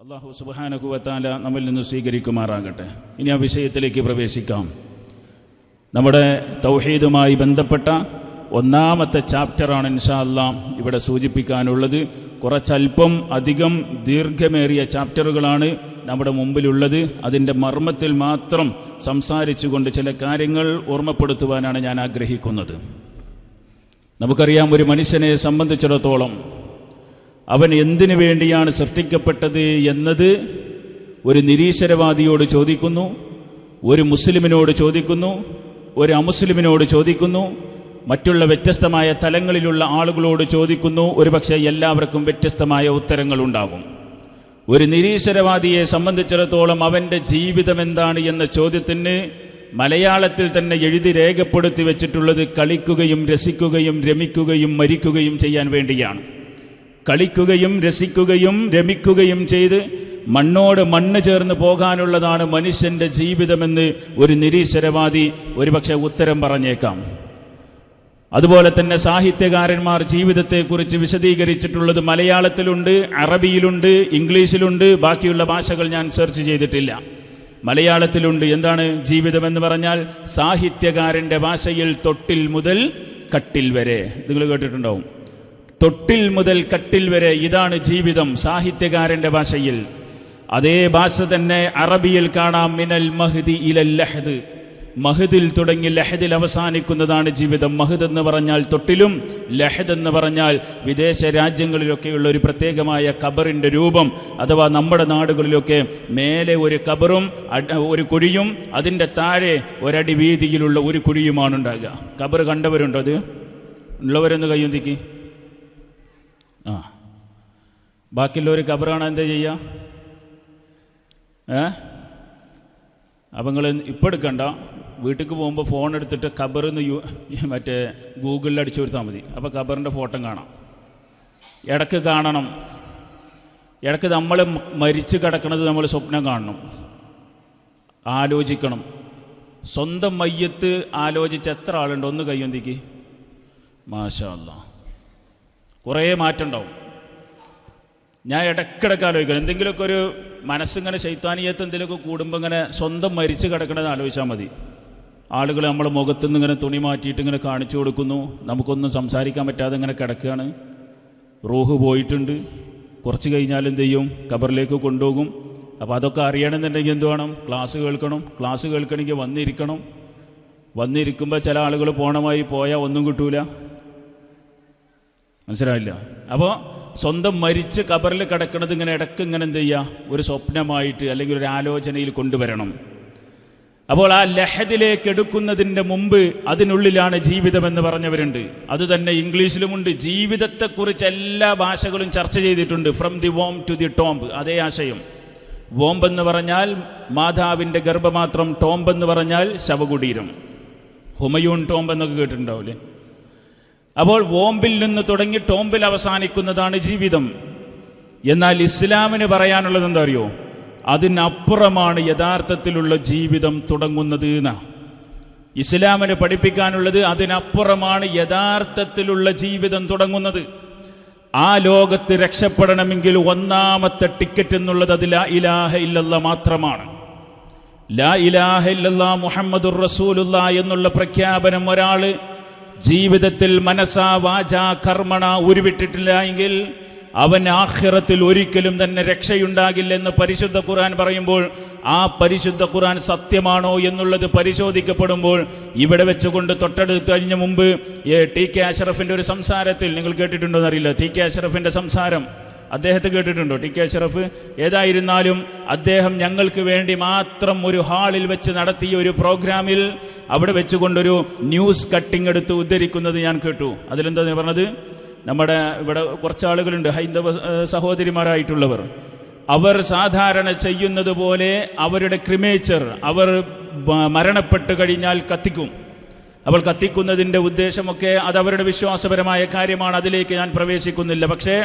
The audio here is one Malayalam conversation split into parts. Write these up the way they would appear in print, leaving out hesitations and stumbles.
അല്ലാഹു സുബ്ഹാനഹു വ തആല നമ്മിൽ നിന്ന് സ്വീകരിക്കുമാറാകട്ടെ. ഇനി ആ വിഷയത്തിലേക്ക് പ്രവേശിക്കാം. നമ്മുടെ തൗഹീദുമായി ബന്ധപ്പെട്ട ഒന്നാമത്തെ ചാപ്റ്ററാണ് ഇൻഷാ അല്ലാഹ് ഇവിടെ സൂചിപ്പിക്കാനുള്ളത്. കുറച്ചല്പം അധികം ദീർഘമേറിയ ചാപ്റ്ററുകളാണ് നമ്മുടെ മുമ്പിലുള്ളത്. അതിൻ്റെ മർമ്മത്തിൽ മാത്രം സംസാരിച്ചുകൊണ്ട് ചില കാര്യങ്ങൾ ഓർമ്മപ്പെടുത്തുവാനാണ് ഞാൻ ആഗ്രഹിക്കുന്നത്. നമുക്കറിയാം, ഒരു മനുഷ്യനെ സംബന്ധിച്ചിടത്തോളം അവൻ എന്തിനു വേണ്ടിയാണ് സൃഷ്ടിക്കപ്പെട്ടത് എന്നത് ഒരു നിരീശ്വരവാദിയോട് ചോദിക്കുന്നു, ഒരു മുസ്ലിമിനോട് ചോദിക്കുന്നു, ഒരു അമുസ്ലിമിനോട് ചോദിക്കുന്നു, മറ്റുള്ള വ്യത്യസ്തമായ തലങ്ങളിലുള്ള ആളുകളോട് ചോദിക്കുന്നു. ഒരുപക്ഷെ എല്ലാവർക്കും വ്യത്യസ്തമായ ഉത്തരങ്ങളുണ്ടാകും. ഒരു നിരീശ്വരവാദിയെ സംബന്ധിച്ചിടത്തോളം അവൻ്റെ ജീവിതം എന്താണ് എന്ന ചോദ്യത്തിന് മലയാളത്തിൽ തന്നെ എഴുതി രേഖപ്പെടുത്തി വെച്ചിട്ടുള്ളത് കളിക്കുകയും രസിക്കുകയും രമിക്കുകയും മരിക്കുകയും ചെയ്യാൻ വേണ്ടിയാണ്. കളിക്കുകയും രസിക്കുകയും രമിക്കുകയും ചെയ്ത് മണ്ണോട് മണ്ണ് ചേർന്ന് പോകാനുള്ളതാണ് മനുഷ്യൻ്റെ ജീവിതമെന്ന് ഒരു നിരീശ്വരവാദി ഒരുപക്ഷെ ഉത്തരം പറഞ്ഞേക്കാം. അതുപോലെ തന്നെ സാഹിത്യകാരന്മാർ ജീവിതത്തെക്കുറിച്ച് വിശദീകരിച്ചിട്ടുള്ളത് മലയാളത്തിലുണ്ട്, അറബിയിലുണ്ട്, ഇംഗ്ലീഷിലുണ്ട്. ബാക്കിയുള്ള ഭാഷകൾ ഞാൻ സെർച്ച് ചെയ്തിട്ടില്ല. മലയാളത്തിലുണ്ട്. എന്താണ് ജീവിതമെന്ന് പറഞ്ഞാൽ? സാഹിത്യകാരൻ്റെ ഭാഷയിൽ തൊട്ടിൽ മുതൽ കട്ടിൽ വരെ. നിങ്ങൾ കേട്ടിട്ടുണ്ടാവും, തൊട്ടിൽ മുതൽ കട്ടിൽ വരെ, ഇതാണ് ജീവിതം സാഹിത്യകാരൻ്റെ ഭാഷയിൽ. അതേ ഭാഷ തന്നെ അറബിയിൽ കാണാം. മിനൽ മഹ്ദി ഇലൽ ലഹദ്, മഹദിൽ തുടങ്ങി ലഹദിൽ അവസാനിക്കുന്നതാണ് ജീവിതം. മഹദ് എന്ന് പറഞ്ഞാൽ തൊട്ടിലും, ലഹദ് എന്ന് പറഞ്ഞാൽ വിദേശ രാജ്യങ്ങളിലൊക്കെയുള്ള ഒരു പ്രത്യേകമായ ഖബറിൻ്റെ രൂപം. അഥവാ നമ്മുടെ നാടുകളിലൊക്കെ മേലെ ഒരു ഖബറും ഒരു കുഴിയും അതിൻ്റെ താഴെ ഒരടി വീതിയിലുള്ള ഒരു കുഴിയുമാണ് ഉണ്ടാകുക. ഖബർ കണ്ടവരുണ്ടോ? അത് ഉള്ളവരൊന്ന് കയ്യൊന്തിക്ക്. ബാക്കിയുള്ള ഒരു ഖബറാണ് എന്താ ചെയ്യുക? അപ്പം നിങ്ങൾ ഇപ്പം എടുക്കണ്ട, വീട്ടിലേക്ക് പോകുമ്പോൾ ഫോൺ എടുത്തിട്ട് ഖബറിന്ന് മറ്റേ ഗൂഗിളിൽ അടിച്ചു കൊടുത്താൽ മതി. അപ്പോൾ ഖബറിൻ്റെ ഫോട്ടോ കാണാം. ഇടയ്ക്ക് കാണണം. ഇടയ്ക്ക് നമ്മൾ മരിച്ചു കിടക്കുന്നത് നമ്മൾ സ്വപ്നം കാണണം, ആലോചിക്കണം. സ്വന്തം മയ്യത്ത് ആലോചിച്ച് എത്ര ആളുണ്ട്? ഒന്ന് കയ്യൊന്തിക്ക്. മാഷാ അല്ലാഹ്, കുറേ മാറ്റം ഉണ്ടാവും. ഞാൻ ഇടയ്ക്കിടയ്ക്ക് ആലോചിക്കണം. എന്തെങ്കിലുമൊക്കെ ഒരു മനസ്സിങ്ങനെ ശൈത്താനിയത്ത് എന്തെങ്കിലുമൊക്കെ കൂടുമ്പോൾ ഇങ്ങനെ സ്വന്തം മരിച്ചു കിടക്കണത് ആലോചിച്ചാൽ മതി. ആളുകൾ നമ്മളെ മുഖത്തുനിന്ന് ഇങ്ങനെ തുണി മാറ്റിയിട്ട് ഇങ്ങനെ കാണിച്ചു കൊടുക്കുന്നു. നമുക്കൊന്നും സംസാരിക്കാൻ പറ്റാതെ ഇങ്ങനെ കിടക്കുകയാണ്. റൂഹ് പോയിട്ടുണ്ട്. കുറച്ച് കഴിഞ്ഞാൽ എന്ത് ചെയ്യും? ഖബറിലേക്ക് കൊണ്ടുപോകും. അപ്പോൾ അതൊക്കെ അറിയണമെന്നുണ്ടെങ്കിൽ എന്ത് വേണം? ക്ലാസ് കേൾക്കണം. ക്ലാസ് കേൾക്കണമെങ്കിൽ വന്നിരിക്കണം. വന്നിരിക്കുമ്പോൾ ചില ആളുകൾ പോണമായി പോയാൽ ഒന്നും കിട്ടൂല. മനസ്സിലായില്ല? അപ്പോൾ സ്വന്തം മരിച്ച് ഖബറിൽ കിടക്കുന്നത് ഇങ്ങനെ ഇടയ്ക്ക് ഇങ്ങനെ എന്ത് ചെയ്യുക? ഒരു സ്വപ്നമായിട്ട് അല്ലെങ്കിൽ ഒരു ആലോചനയിൽ കൊണ്ടുവരണം. അപ്പോൾ ആ ലഹദിലേക്ക് എടുക്കുന്നതിൻ്റെ മുമ്പ് അതിനുള്ളിലാണ് ജീവിതമെന്ന് പറഞ്ഞവരുണ്ട്. അതുതന്നെ ഇംഗ്ലീഷിലുമുണ്ട്. ജീവിതത്തെക്കുറിച്ച് എല്ലാ ഭാഷകളും ചർച്ച ചെയ്തിട്ടുണ്ട്. From the womb to the tomb. അതേ ആശയം. വോംബ് എന്ന് പറഞ്ഞാൽ മാതാവിൻ്റെ ഗർഭപാത്രം, ടോംബ് എന്ന് പറഞ്ഞാൽ ശവകുടീരം. ഹുമയൂൺ ടോംബ് എന്നൊക്കെ കേട്ടിട്ടുണ്ടാവില്ലേ? അപ്പോൾ വോംബിൽ നിന്ന് തുടങ്ങി ടോംബിൽ അവസാനിക്കുന്നതാണ് ജീവിതം. എന്നാൽ ഇസ്ലാമിന് പറയാനുള്ളത് എന്താ അറിയോ? അതിനപ്പുറമാണ് യഥാർത്ഥത്തിലുള്ള ജീവിതം തുടങ്ങുന്നത് എന്നാ ഇസ്ലാമിന് പഠിപ്പിക്കാനുള്ളത്. അതിനപ്പുറമാണ് യഥാർത്ഥത്തിലുള്ള ജീവിതം തുടങ്ങുന്നത്. ആ ലോകത്ത് രക്ഷപ്പെടണമെങ്കിൽ ഒന്നാമത്തെ ടിക്കറ്റ് എന്നുള്ളത് അത് ലാ ഇലാഹ ഇല്ലല്ലാഹ് മാത്രമാണ്. ലാ ഇലാഹ ഇല്ലല്ലാഹ് മുഹമ്മദുർ റസൂലുള്ളാഹ് എന്നുള്ള പ്രഖ്യാപനം ഒരാൾ ജീവിതത്തിൽ മനസാ വാചാ കർമ്മണ ഉരുവിട്ടിട്ടില്ല എങ്കിൽ അവൻ ആഖിറത്തിൽ ഒരിക്കലും തന്നെ രക്ഷയുണ്ടാകില്ലെന്ന് പരിശുദ്ധ ഖുർആൻ പറയുമ്പോൾ, ആ പരിശുദ്ധ ഖുർആൻ സത്യമാണോ എന്നുള്ളത് പരിശോധിക്കപ്പെടുമ്പോൾ ഇവിടെ വെച്ചുകൊണ്ട് തൊട്ടടുത്ത് കഴിഞ്ഞ മുമ്പ് ടി കെ അഷ്റഫിൻ്റെ ഒരു സംസാരത്തിൽ, നിങ്ങൾ കേട്ടിട്ടുണ്ടോ എന്നറിയില്ല, ടി കെ അഷ്റഫിൻ്റെ സംസാരം അദ്ദേഹത്തെ കേട്ടിട്ടുണ്ടോ? ടി കെ അഷ്റഫ് ഏതായിരുന്നാലും അദ്ദേഹം ഞങ്ങൾക്ക് വേണ്ടി മാത്രം ഒരു ഹാളിൽ വെച്ച് നടത്തിയ ഒരു പ്രോഗ്രാമിൽ അവിടെ വെച്ചുകൊണ്ടൊരു ന്യൂസ് കട്ടിംഗ് എടുത്ത് ഉദ്ധരിക്കുന്നത് ഞാൻ കേട്ടു. അതിലെന്താ പറഞ്ഞത്? നമ്മുടെ ഇവിടെ കുറച്ചാളുകളുണ്ട്, ഹൈന്ദവ സഹോദരിമാരായിട്ടുള്ളവർ. അവർ സാധാരണ ചെയ്യുന്നത് പോലെ അവരുടെ ക്രിമേച്ചർ, അവർ മരണപ്പെട്ട് കഴിഞ്ഞാൽ കത്തിക്കും. അവൾ കത്തിക്കുന്നതിൻ്റെ ഉദ്ദേശമൊക്കെ അത് അവരുടെ വിശ്വാസപരമായ കാര്യമാണ്. അതിലേക്ക് ഞാൻ പ്രവേശിക്കുന്നില്ല. പക്ഷേ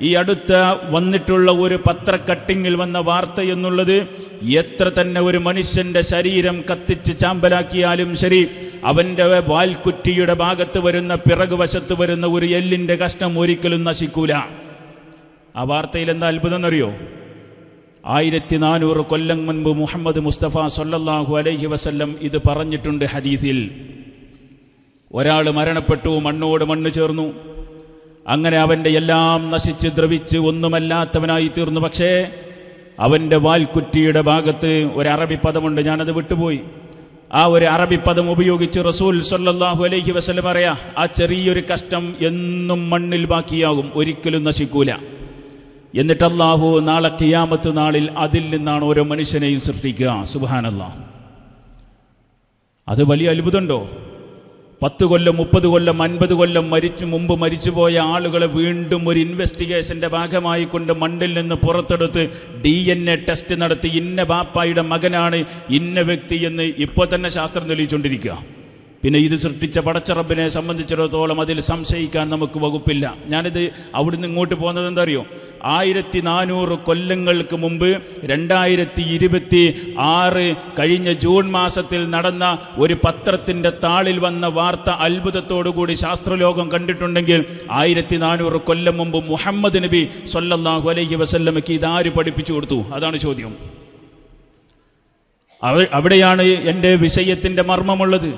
ഈ അടുത്ത വന്നിട്ടുള്ള ഒരു പത്ര കട്ടിങ്ങിൽ വന്ന വാർത്ത എന്നുള്ളത്, എത്ര തന്നെ ഒരു മനുഷ്യൻ്റെ ശരീരം കത്തിച്ച് ചാമ്പലാക്കിയാലും ശരി, അവൻ്റെ വാൽക്കുറ്റിയുടെ ഭാഗത്ത് വരുന്ന പിറകുവശത്ത് വരുന്ന ഒരു എല്ലിൻ്റെ കഷ്ണം ഒരിക്കലും നശിക്കൂല. ആ വാർത്തയിൽ എന്താ അത്ഭുതം എന്നറിയോ? 1400 കൊല്ലം മുൻപ് മുഹമ്മദ് മുസ്തഫ സല്ലല്ലാഹു അലൈഹി വസല്ലം ഇത് പറഞ്ഞിട്ടുണ്ട് ഹദീസിൽ. ഒരാൾ മരണപ്പെട്ടു, മണ്ണോട് മണ്ണ് ചേർന്നു, അങ്ങനെ അവൻ്റെ എല്ലാം നശിച്ച് ദ്രവിച്ച് ഒന്നുമല്ലാത്തവനായി തീർന്നു. പക്ഷേ അവൻ്റെ വാൽക്കുറ്റിയുടെ ഭാഗത്ത് ഒരു അറബി പദമുണ്ട്, ഞാനത് വിട്ടുപോയി. ആ ഒരു അറബി പദം ഉപയോഗിച്ച് റസൂൽ സല്ലല്ലാഹു അലൈഹി വസല്ലം പറയാ, ആ ചെറിയൊരു കഷ്ടം എന്നും മണ്ണിൽ ബാക്കിയാകും, ഒരിക്കലും നശിക്കൂല. എന്നിട്ട് അല്ലാഹു നാളെ ഖിയാമത്ത് നാളിൽ അതിൽ നിന്നാണ് ഓരോ മനുഷ്യനെയും സൃഷ്ടിക്കുക. സുബ്ഹാനല്ലാഹ്, അത് വലിയ അത്ഭുതമുണ്ടോ? 10 കൊല്ലം 30 കൊല്ലം 50 കൊല്ലം മുമ്പ് മരിച്ചുപോയ ആളുകളെ വീണ്ടും ഒരു ഇൻവെസ്റ്റിഗേഷന്റെ ഭാഗമായി കൊണ്ട് മണ്ണിൽ നിന്ന് പുറത്തെടുത്ത് DNA ടെസ്റ്റ് നടത്തി ഇന്ന ബാപ്പായുടെ മകനാണ് ഇന്ന വ്യക്തി എന്ന് ഇപ്പോൾ തന്നെ ശാസ്ത്രം തെളിയിച്ചുകൊണ്ടിരിക്കുക. പിന്നെ ഇത് സൃഷ്ടിച്ച പടച്ചറബിനെ സംബന്ധിച്ചിടത്തോളം അതിൽ സംശയിക്കാൻ നമുക്ക് വകുപ്പില്ല. ഞാനിത് അവിടുന്ന് ഇങ്ങോട്ട് പോകുന്നത് എന്താ അറിയോ? 1400 കൊല്ലങ്ങൾക്ക് മുമ്പ് 2026 കഴിഞ്ഞ ജൂൺ മാസത്തിൽ നടന്ന ഒരു പത്രത്തിൻ്റെ താളിൽ വന്ന വാർത്ത അത്ഭുതത്തോടുകൂടി ശാസ്ത്രലോകം കണ്ടിട്ടുണ്ടെങ്കിൽ 1400 കൊല്ലം മുമ്പ് മുഹമ്മദ് നബി സ്വല്ലല്ലാഹു അലൈഹി വസല്ലമയ്ക്ക് ഇതാര് പഠിപ്പിച്ചു കൊടുത്തു? അതാണ് ചോദ്യം. അവിടെയാണ് എൻ്റെ വിഷയത്തിൻ്റെ മർമ്മമുള്ളത്.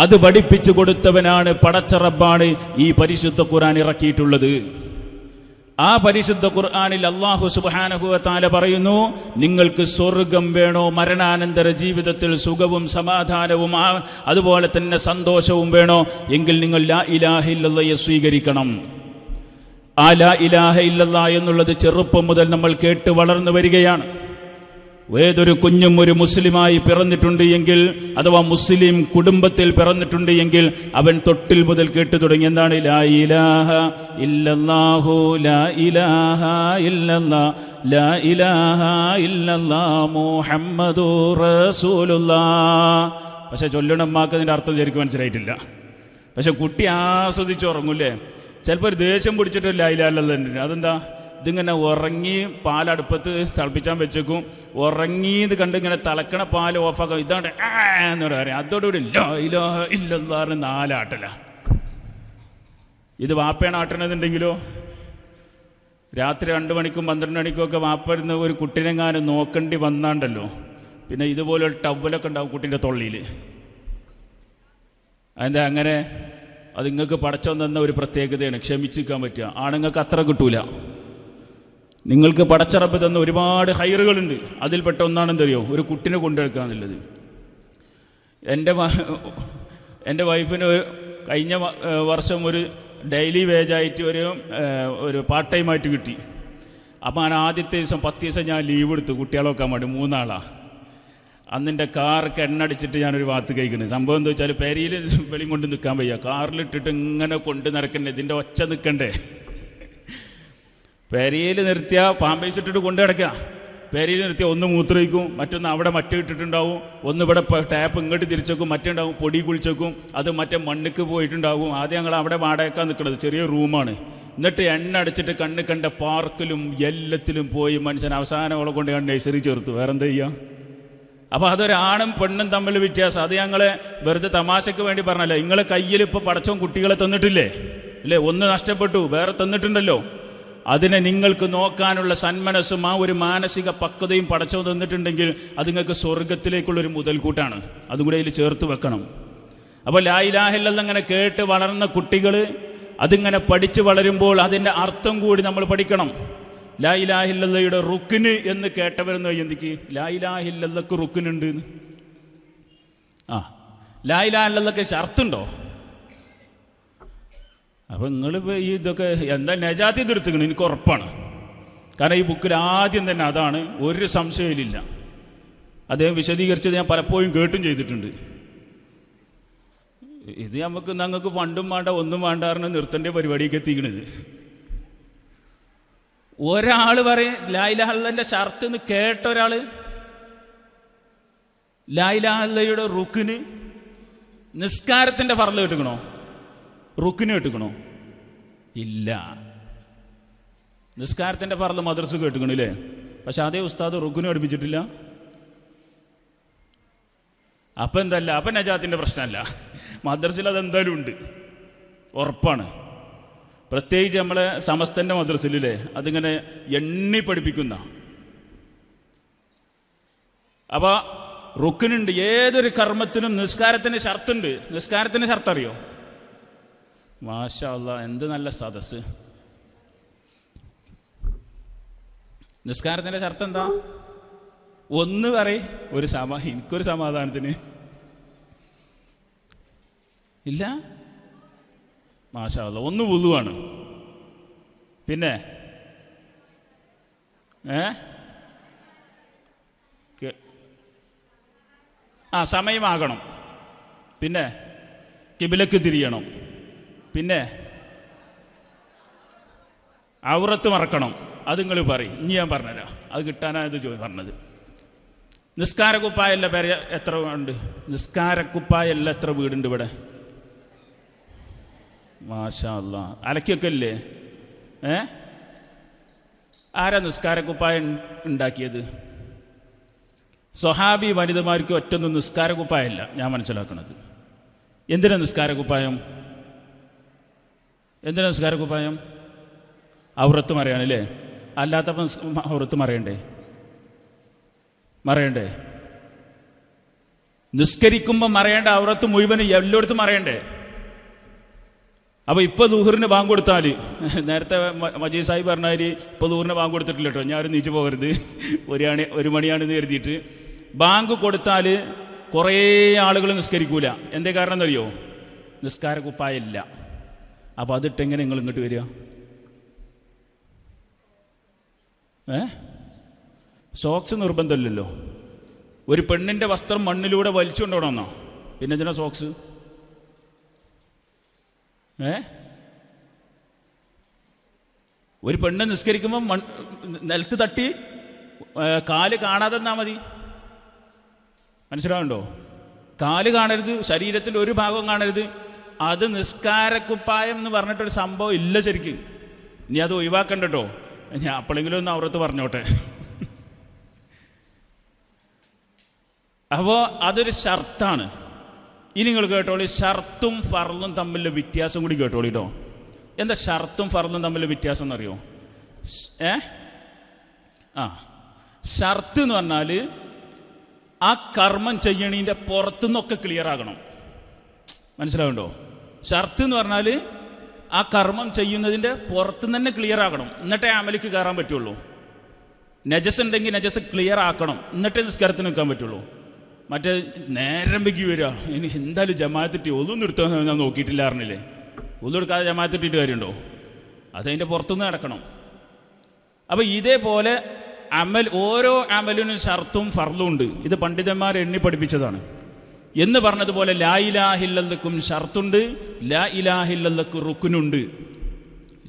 അത് പഠിപ്പിച്ചു കൊടുത്തവനാണ്, പടച്ചറബ്ബാണ് ഈ പരിശുദ്ധ ഖുർആൻ ഇറക്കിയിട്ടുള്ളത്. ആ പരിശുദ്ധ ഖുർആനിൽ അല്ലാഹു സുബ്ഹാനഹു വ തആല പറയുന്നു, നിങ്ങൾക്ക് സ്വർഗം വേണോ, മരണാനന്തര ജീവിതത്തിൽ സുഖവും സമാധാനവും അതുപോലെ തന്നെ സന്തോഷവും വേണോ, എങ്കിൽ നിങ്ങൾ ലാ ഇലാഹ ഇല്ലല്ലാഹ് സ്വീകരിക്കണം. ആ ലാ ഇലാഹ ഇല്ലല്ലാഹ് എന്നുള്ളത് ചെറുപ്പം മുതൽ നമ്മൾ കേട്ട് വളർന്നു വരികയാണ്. ഏതൊരു കുഞ്ഞും ഒരു മുസ്ലിമായി പിറന്നിട്ടുണ്ട് എങ്കിൽ, അഥവാ മുസ്ലിം കുടുംബത്തിൽ പിറന്നിട്ടുണ്ട് എങ്കിൽ അവൻ തൊട്ടിൽ മുതൽ കേട്ടു തുടങ്ങി. എന്താണ്? ലാ ഇലാഹ ഇല്ലല്ലാഹു ലാ ഇലാഹ ഇല്ലല്ലാഹ് ലാ ഇലാഹ ഇല്ലല്ലാഹ് മുഹമ്മദുർ റസൂലുള്ളാഹ്. പക്ഷെ ചൊല്ലണമ്മാക്ക് അതിൻ്റെ അർത്ഥം ശരിക്കും മനസ്സിലായിട്ടില്ല. പക്ഷെ കുട്ടി ആസ്വദിച്ച് ഉറങ്ങൂല്ലേ? ചിലപ്പോൾ ഒരു ദേഷ്യം പിടിച്ചിട്ട് ലാ ഇലാഹ ഇല്ലല്ലാഹ്. അതെന്താ? ഇതിങ്ങനെ ഉറങ്ങി പാലടുപ്പത്ത് തിളപ്പിച്ചാൻ വെച്ചേക്കും, ഉറങ്ങിയത് കണ്ട് ഇങ്ങനെ തിളക്കണ പാല് ഓഫാക്കാം, ഇതാണ് എന്നോട് പറയാം. അതോടുകൂടി ലാ ഇലാഹ ഇല്ലല്ലാഹ് 4 ആട്ടല. ഇത് വാപ്പയാണ് ആട്ടണതുണ്ടെങ്കിലോ രാത്രി 2 മണിക്കും 12 മണിക്കും ഒക്കെ വാപ്പരുന്ന് ഒരു കുട്ടിനെങ്ങാനും നോക്കേണ്ടി വന്നാണ്ടല്ലോ, പിന്നെ ഇതുപോലൊരു ടവലൊക്കെ ഉണ്ടാവും കുട്ടീൻ്റെ തൊള്ളിയിൽ. അതെന്താ അങ്ങനെ? അത് നിങ്ങൾക്ക് പടച്ചോൻ തന്ന ഒരു പ്രത്യേകതയാണ്, ക്ഷമിച്ചിരിക്കാൻ പറ്റുക. ആണുങ്ങൾക്ക് അത്ര കിട്ടൂല. നിങ്ങൾക്ക് പടച്ചറബ് തന്ന ഒരുപാട് ഹൈറുകളുണ്ട്. അതിൽപ്പെട്ട ഒന്നാണ് എന്തറിയോ? ഒരു കുട്ടിനെ കൊണ്ടുവെക്കുക എന്നുള്ളത്. എൻ്റെ വൈഫിന് കഴിഞ്ഞ വർഷം ഒരു ഡെയിലി വേജായിട്ട് ഒരു പാർട്ട് ടൈമായിട്ട് കിട്ടി. അപ്പോൾ ഞാൻ ആദ്യത്തെ ദിവസം 10 ദിവസം ഞാൻ ലീവ് എടുത്തു കുട്ടികളെ നോക്കാൻ വേണ്ടി. 3 ആളാണ്. അന്നെൻ്റെ കാറൊക്കെ എണ്ണടിച്ചിട്ട് ഞാനൊരു ഭാഗത്ത് കഴിക്കുന്നത്. സംഭവം എന്താ വെച്ചാൽ പെരിയിൽ വെളിയും കൊണ്ട് നിൽക്കാൻ വയ്യ, കാറിലിട്ടിട്ട് ഇങ്ങനെ കൊണ്ട് നടക്കണ്ടേ, ഇതിൻ്റെ ഒച്ച നിൽക്കണ്ടേ. പെരിയിൽ നിർത്തിയ പാമ്പേഴ്സ് ഇട്ടിട്ട് കൊണ്ടു കിടക്കുക. പെരിയിൽ നിർത്തിയ ഒന്ന് മൂത്രയിക്കും, മറ്റൊന്ന് അവിടെ മറ്റേ ഇട്ടിട്ടുണ്ടാവും, ഒന്ന് ഇവിടെ ടാപ്പ് ഇങ്ങോട്ട് തിരിച്ചേക്കും, മറ്റുണ്ടാവും പൊടി കുളിച്ചേക്കും, അത് മറ്റേ മണ്ണിക്ക് പോയിട്ടുണ്ടാവും. ആദ്യം ഞങ്ങൾ അവിടെ വാടകയ്ക്കാൻ നിൽക്കുന്നത്, ചെറിയ റൂമാണ്. എന്നിട്ട് എണ്ണ അടിച്ചിട്ട് കണ്ണ് കണ്ട പാർക്കിലും എല്ലാത്തിലും പോയി മനുഷ്യൻ അവസാനം അവളെ കൊണ്ട് ഞാൻ നഴ്സറി ചേർത്തു. വേറെന്താ ചെയ്യുക? അപ്പോൾ അതൊരാണും പെണ്ണും തമ്മിൽ വ്യത്യാസം. അത് ഞങ്ങളെ വെറുതെ തമാശയ്ക്ക് വേണ്ടി പറഞ്ഞല്ലോ. നിങ്ങളെ കയ്യിൽ ഇപ്പോൾ പടച്ചോൻ കുട്ടികളെ തന്നിട്ടില്ലേ? ഇല്ലേ? ഒന്ന് നഷ്ടപ്പെട്ടു, വേറെ തന്നിട്ടുണ്ടല്ലോ. അതിനെ നിങ്ങൾക്ക് നോക്കാനുള്ള സന്മനസ്സും ആ ഒരു മാനസിക പക്വതയും പടച്ചോൻ തന്നിട്ടുണ്ടെങ്കിൽ അത് നിങ്ങൾക്ക് സ്വർഗത്തിലേക്കുള്ളൊരു മുതൽക്കൂട്ടാണ്. അതും കൂടെ അതിൽ ചേർത്ത് വെക്കണം. അപ്പോൾ ലാ ഇലാഹ ഇല്ലല്ലാഹ് അങ്ങനെ കേട്ട് വളർന്ന കുട്ടികൾ അതിങ്ങനെ പഠിച്ച് വളരുമ്പോൾ അതിൻ്റെ അർത്ഥം കൂടി നമ്മൾ പഠിക്കണം. ലാ ഇലാഹ ഇല്ലല്ലാഹയുടെ റുക്ന് എന്ന് കേട്ടവരെന്ന് എന്തിക്ക് ലാ ഇലാഹ ഇല്ലല്ലാഹ്ക്ക് റുക്നുണ്ട്? ആ, ലാ ഇലാഹ ഇല്ലല്ലാഹ്ക്ക് ഷർത്തുണ്ടോ? അപ്പം നിങ്ങളിപ്പോൾ ഈ ഇതൊക്കെ എന്താ നജാത്തി എടുത്തുക്കണം, എനിക്ക് ഉറപ്പാണ്. കാരണം ഈ ബുക്കിൽ ആദ്യം തന്നെ അതാണ്, ഒരു സംശയമില്ല. അദ്ദേഹം വിശദീകരിച്ചത് ഞാൻ പലപ്പോഴും കേട്ടും ചെയ്തിട്ടുണ്ട്. ഇത് ഞങ്ങൾക്ക് ഫണ്ടും വേണ്ട ഒന്നും വേണ്ടാറിന് നിർത്തേണ്ട പരിപാടിയൊക്കെ എത്തിക്കണത്. ഒരാൾ പറയും ലാ ഇലാഹ ഇല്ലല്ലാഹന്റെ ഷർത്ത് എന്ന് കേട്ട ഒരാൾ ലാ ഇലാഹ ഇല്ലല്ലാഹയുടെ റുക്ന് നിസ്കാരത്തിൻ്റെ ഫർള് കേട്ടുക്കണോ? റുക്കിന് കേട്ടുക്കണോ? ഇല്ല. നിസ്കാരത്തിൻ്റെ ഫർള് മദ്രസ കേട്ടുക്കണില്ലേ? പക്ഷെ അതേ ഉസ്താദ് റുക്കിന് പഠിപ്പിച്ചിട്ടില്ല. അപ്പം എന്തല്ല, അപ്പം നജാത്തിൻ്റെ പ്രശ്നമല്ല. മദ്രസയിൽ അതെന്തായാലും ഉണ്ട്, ഉറപ്പാണ്. പ്രത്യേകിച്ച് നമ്മളെ സമസ്തൻ്റെ മദ്രസയിലല്ലേ അതിങ്ങനെ എണ്ണി പഠിപ്പിക്കുന്ന അപ്പോൾ റുക്കിനുണ്ട്. ഏതൊരു കർമ്മത്തിനും നിസ്കാരത്തിന് ഷർത്തുണ്ട്. നിസ്കാരത്തിന് ഷർത്ത് അറിയോ? മാഷാ അല്ലാഹ്, എന്ത് നല്ല സദസ്സ്. നിസ്കാരത്തിൻ്റെ ഷർത്ത് എന്താ? ഒന്ന് പറയ്. എനിക്കൊരു സമാധാനത്തിന് ഇല്ല. മാഷാ അല്ലാഹ്, ഒന്ന് വുളുവാണ്. പിന്നെ സമയമാകണം. പിന്നെ കിബിലക്ക് തിരിയണം. പിന്നെ ഔറത്ത് മറക്കണം. അത് നിങ്ങൾ പറയും. ഇനി ഞാൻ പറഞ്ഞുതരാം. അത് കിട്ടാനായത് പറഞ്ഞത്. നിസ്കാരക്കുപ്പായല്ല പേര് എത്ര ഉണ്ട്? നിസ്കാരക്കുപ്പായല്ല എത്ര വീടുണ്ട് ഇവിടെ? മാഷാ അല്ലാഹ്. അലക്കിയൊക്കെ ഇല്ലേ? ആരാ നിസ്കാരക്കുപ്പായം ഉണ്ടാക്കിയത്? സ്വഹാബി വനിതമാർക്ക് ഒറ്റൊന്നും നിസ്കാരക്കുപ്പായല്ല ഞാൻ മനസ്സിലാക്കുന്നത്. എന്തിനാ നിസ്കാരക്കുപ്പായം? എന്തിനാ നിസ്കാരക്കുപ്പായം? ഔറത്ത് മറയാണല്ലേ? അല്ലാത്തപ്പം ഔറത്ത് മറയണ്ടേ? നിസ്കരിക്കുമ്പോൾ മറയേണ്ട ഔറത്ത് മുഴുവനും എല്ലായിടത്തും മറയണ്ടേ? അപ്പോൾ ഇപ്പോൾ ദുഹറിന് ബാങ്ക് കൊടുത്താൽ, നേരത്തെ മജീദ് സാഹിബ് പറഞ്ഞാൽ ഇപ്പോൾ ദുഹറിന് ബാങ്ക് കൊടുത്തിട്ടില്ല കേട്ടോ, ഞാനും നീച്ചു പോകരുത്, ഒരു മണിയാണെന്ന് കരുതിയിട്ട്. ബാങ്ക് കൊടുത്താൽ കുറേ ആളുകൾ നിസ്കരിക്കൂല. എന്തേ കാരണം എന്നറിയോ? നിസ്കാരക്കുപ്പായില്ല. അപ്പോൾ അതിട്ടെങ്ങനെ നിങ്ങൾ ഇങ്ങോട്ട് വരിക? സോക്സ് നിർബന്ധമില്ലല്ലോ. ഒരു പെണ്ണിൻ്റെ വസ്ത്രം മണ്ണിലൂടെ വലിച്ചു കൊണ്ടുപോകണമെന്നോ? പിന്നെ എന്തിനാ സോക്സ്? ഒരു പെണ്ണ് നിസ്കരിക്കുമ്പോൾ നിലത്ത് തട്ടി കാല് കാണാതെ നിന്നാൽ മതി. മനസ്സിലാവുണ്ടോ? കാല് കാണരുത്, ശരീരത്തിൻ്റെ ഒരു ഭാഗം കാണരുത്. അത് നിസ്കാരക്കുപ്പായം എന്ന് പറഞ്ഞിട്ടൊരു സംഭവം ഇല്ല ശരിക്കും. ഇനി അത് ഒഴിവാക്കണ്ടോ? ഞാൻ അപ്പോഴെങ്കിലും ഒന്ന് ഔറത്ത് പറഞ്ഞോട്ടെ. അപ്പോൾ അതൊരു ഷർത്താണ്. ഇനി നിങ്ങൾ കേട്ടോളി, ഷർത്തും ഫർളും തമ്മിലുള്ള വ്യത്യാസം കൂടി കേട്ടോളിട്ടോ. എന്താ ഷർത്തും ഫർളും തമ്മിലുള്ള വ്യത്യാസം എന്നറിയോ? ഷർത്ത് എന്ന് പറഞ്ഞാൽ ആ കർമ്മം ചെയ്യണീൻ്റെ പുറത്തുനിന്നൊക്കെ ക്ലിയർ ആകണം. മനസ്സിലാവുണ്ടോ? ഷർത്ത് എന്ന് പറഞ്ഞാൽ ആ കർമ്മം ചെയ്യുന്നതിൻ്റെ പുറത്തുനിന്ന് തന്നെ ക്ലിയർ ആകണം, എന്നിട്ടേ അമലിക്ക് കയറാൻ പറ്റുള്ളൂ. നജസ് ഉണ്ടെങ്കിൽ നജസ് ക്ലിയർ ആക്കണം, എന്നിട്ടേ നിസ്കാരത്തിന് നിൽക്കാൻ പറ്റുള്ളൂ. മറ്റേ നേരം വൈകി വരിക, ഇനി എന്തായാലും ജമാഅത്തിട്ട് ഒന്നും നിർത്താൻ ഞാൻ നോക്കിയിട്ടില്ല അറിഞ്ഞില്ലേ? ഒന്നും എടുക്കാതെ ജമാഅത്തിട്ടിട്ട് കാര്യമുണ്ടോ? അതതിൻ്റെ പുറത്തുനിന്ന് നടക്കണം. അപ്പോൾ ഇതേപോലെ ഓരോ അമലിനും ഷർത്തും ഫർളും ഉണ്ട്. ഇത് പണ്ഡിതന്മാർ എണ്ണി പഠിപ്പിച്ചതാണ്. എന്ന് പറഞ്ഞതുപോലെ ലാ ഇലാഹ ഇല്ലല്ലക്കും ഷർത്തുണ്ട്, ലാ ഇലാഹ ഇല്ലല്ലക്ക് റുക്നുണ്ട്.